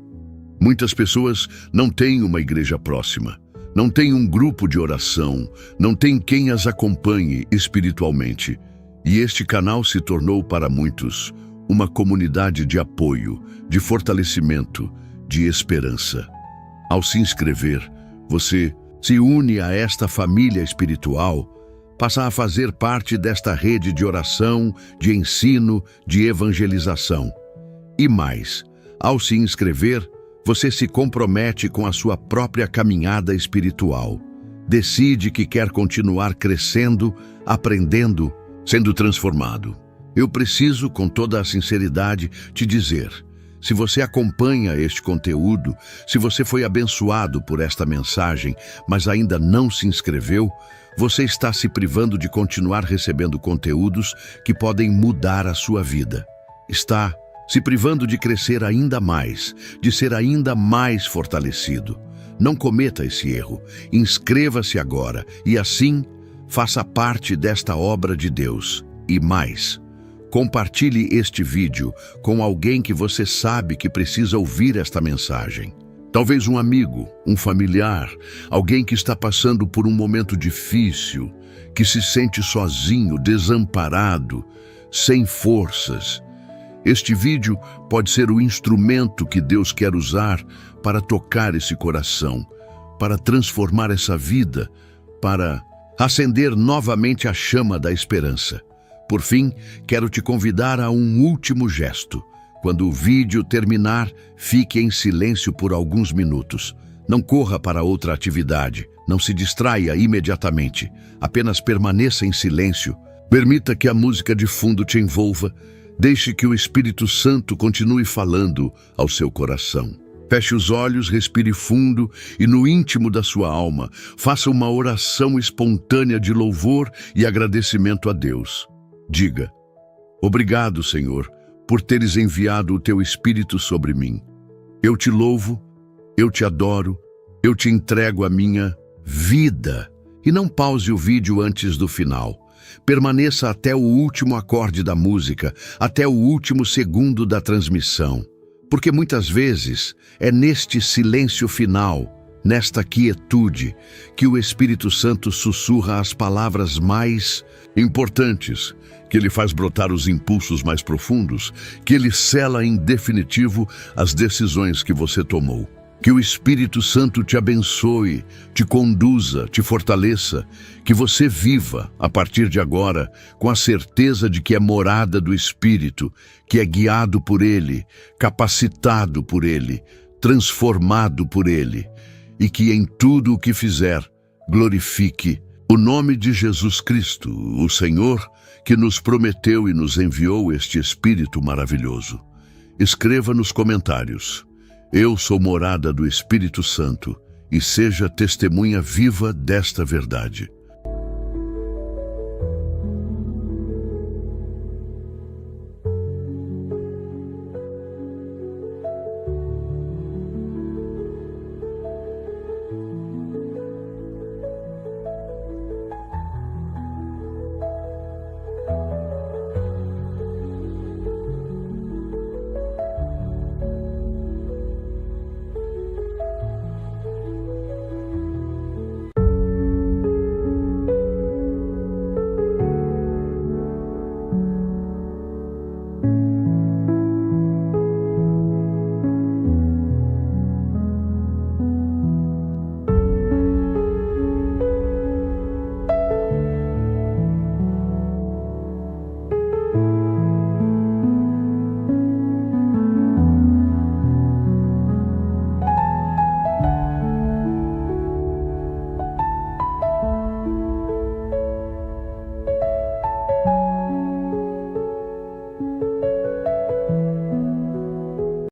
Muitas pessoas não têm uma igreja próxima, não têm um grupo de oração, não têm quem as acompanhe espiritualmente. E este canal se tornou para muitos uma comunidade de apoio, de fortalecimento, de esperança. Ao se inscrever, você se une a esta família espiritual, passa a fazer parte desta rede de oração, de ensino, de evangelização. E mais, ao se inscrever, você se compromete com a sua própria caminhada espiritual. Decide que quer continuar crescendo, aprendendo, sendo transformado. Eu preciso, com toda a sinceridade, te dizer, se você acompanha este conteúdo, se você foi abençoado por esta mensagem, mas ainda não se inscreveu, você está se privando de continuar recebendo conteúdos que podem mudar a sua vida. Está se privando de crescer ainda mais, de ser ainda mais fortalecido. Não cometa esse erro. Inscreva-se agora e assim faça parte desta obra de Deus. E mais, compartilhe este vídeo com alguém que você sabe que precisa ouvir esta mensagem. Talvez um amigo, um familiar, alguém que está passando por um momento difícil, que se sente sozinho, desamparado, sem forças. Este vídeo pode ser o instrumento que Deus quer usar para tocar esse coração, para transformar essa vida, para acender novamente a chama da esperança. Por fim, quero te convidar a um último gesto. Quando o vídeo terminar, fique em silêncio por alguns minutos. Não corra para outra atividade, não se distraia imediatamente. Apenas permaneça em silêncio. Permita que a música de fundo te envolva. Deixe que o Espírito Santo continue falando ao seu coração. Feche os olhos, respire fundo e no íntimo da sua alma, faça uma oração espontânea de louvor e agradecimento a Deus. Diga: obrigado, Senhor, por teres enviado o teu Espírito sobre mim. Eu te louvo, eu te adoro, eu te entrego a minha vida. E não pause o vídeo antes do final. Permaneça até o último acorde da música, até o último segundo da transmissão. Porque muitas vezes é neste silêncio final, nesta quietude, que o Espírito Santo sussurra as palavras mais importantes, que ele faz brotar os impulsos mais profundos, que ele sela em definitivo as decisões que você tomou. Que o Espírito Santo te abençoe, te conduza, te fortaleça, que você viva, a partir de agora, com a certeza de que é morada do Espírito, que é guiado por Ele, capacitado por Ele, transformado por Ele, e que em tudo o que fizer, glorifique o nome de Jesus Cristo, o Senhor, que nos prometeu e nos enviou este Espírito maravilhoso. Escreva nos comentários: eu sou morada do Espírito Santo, e seja testemunha viva desta verdade.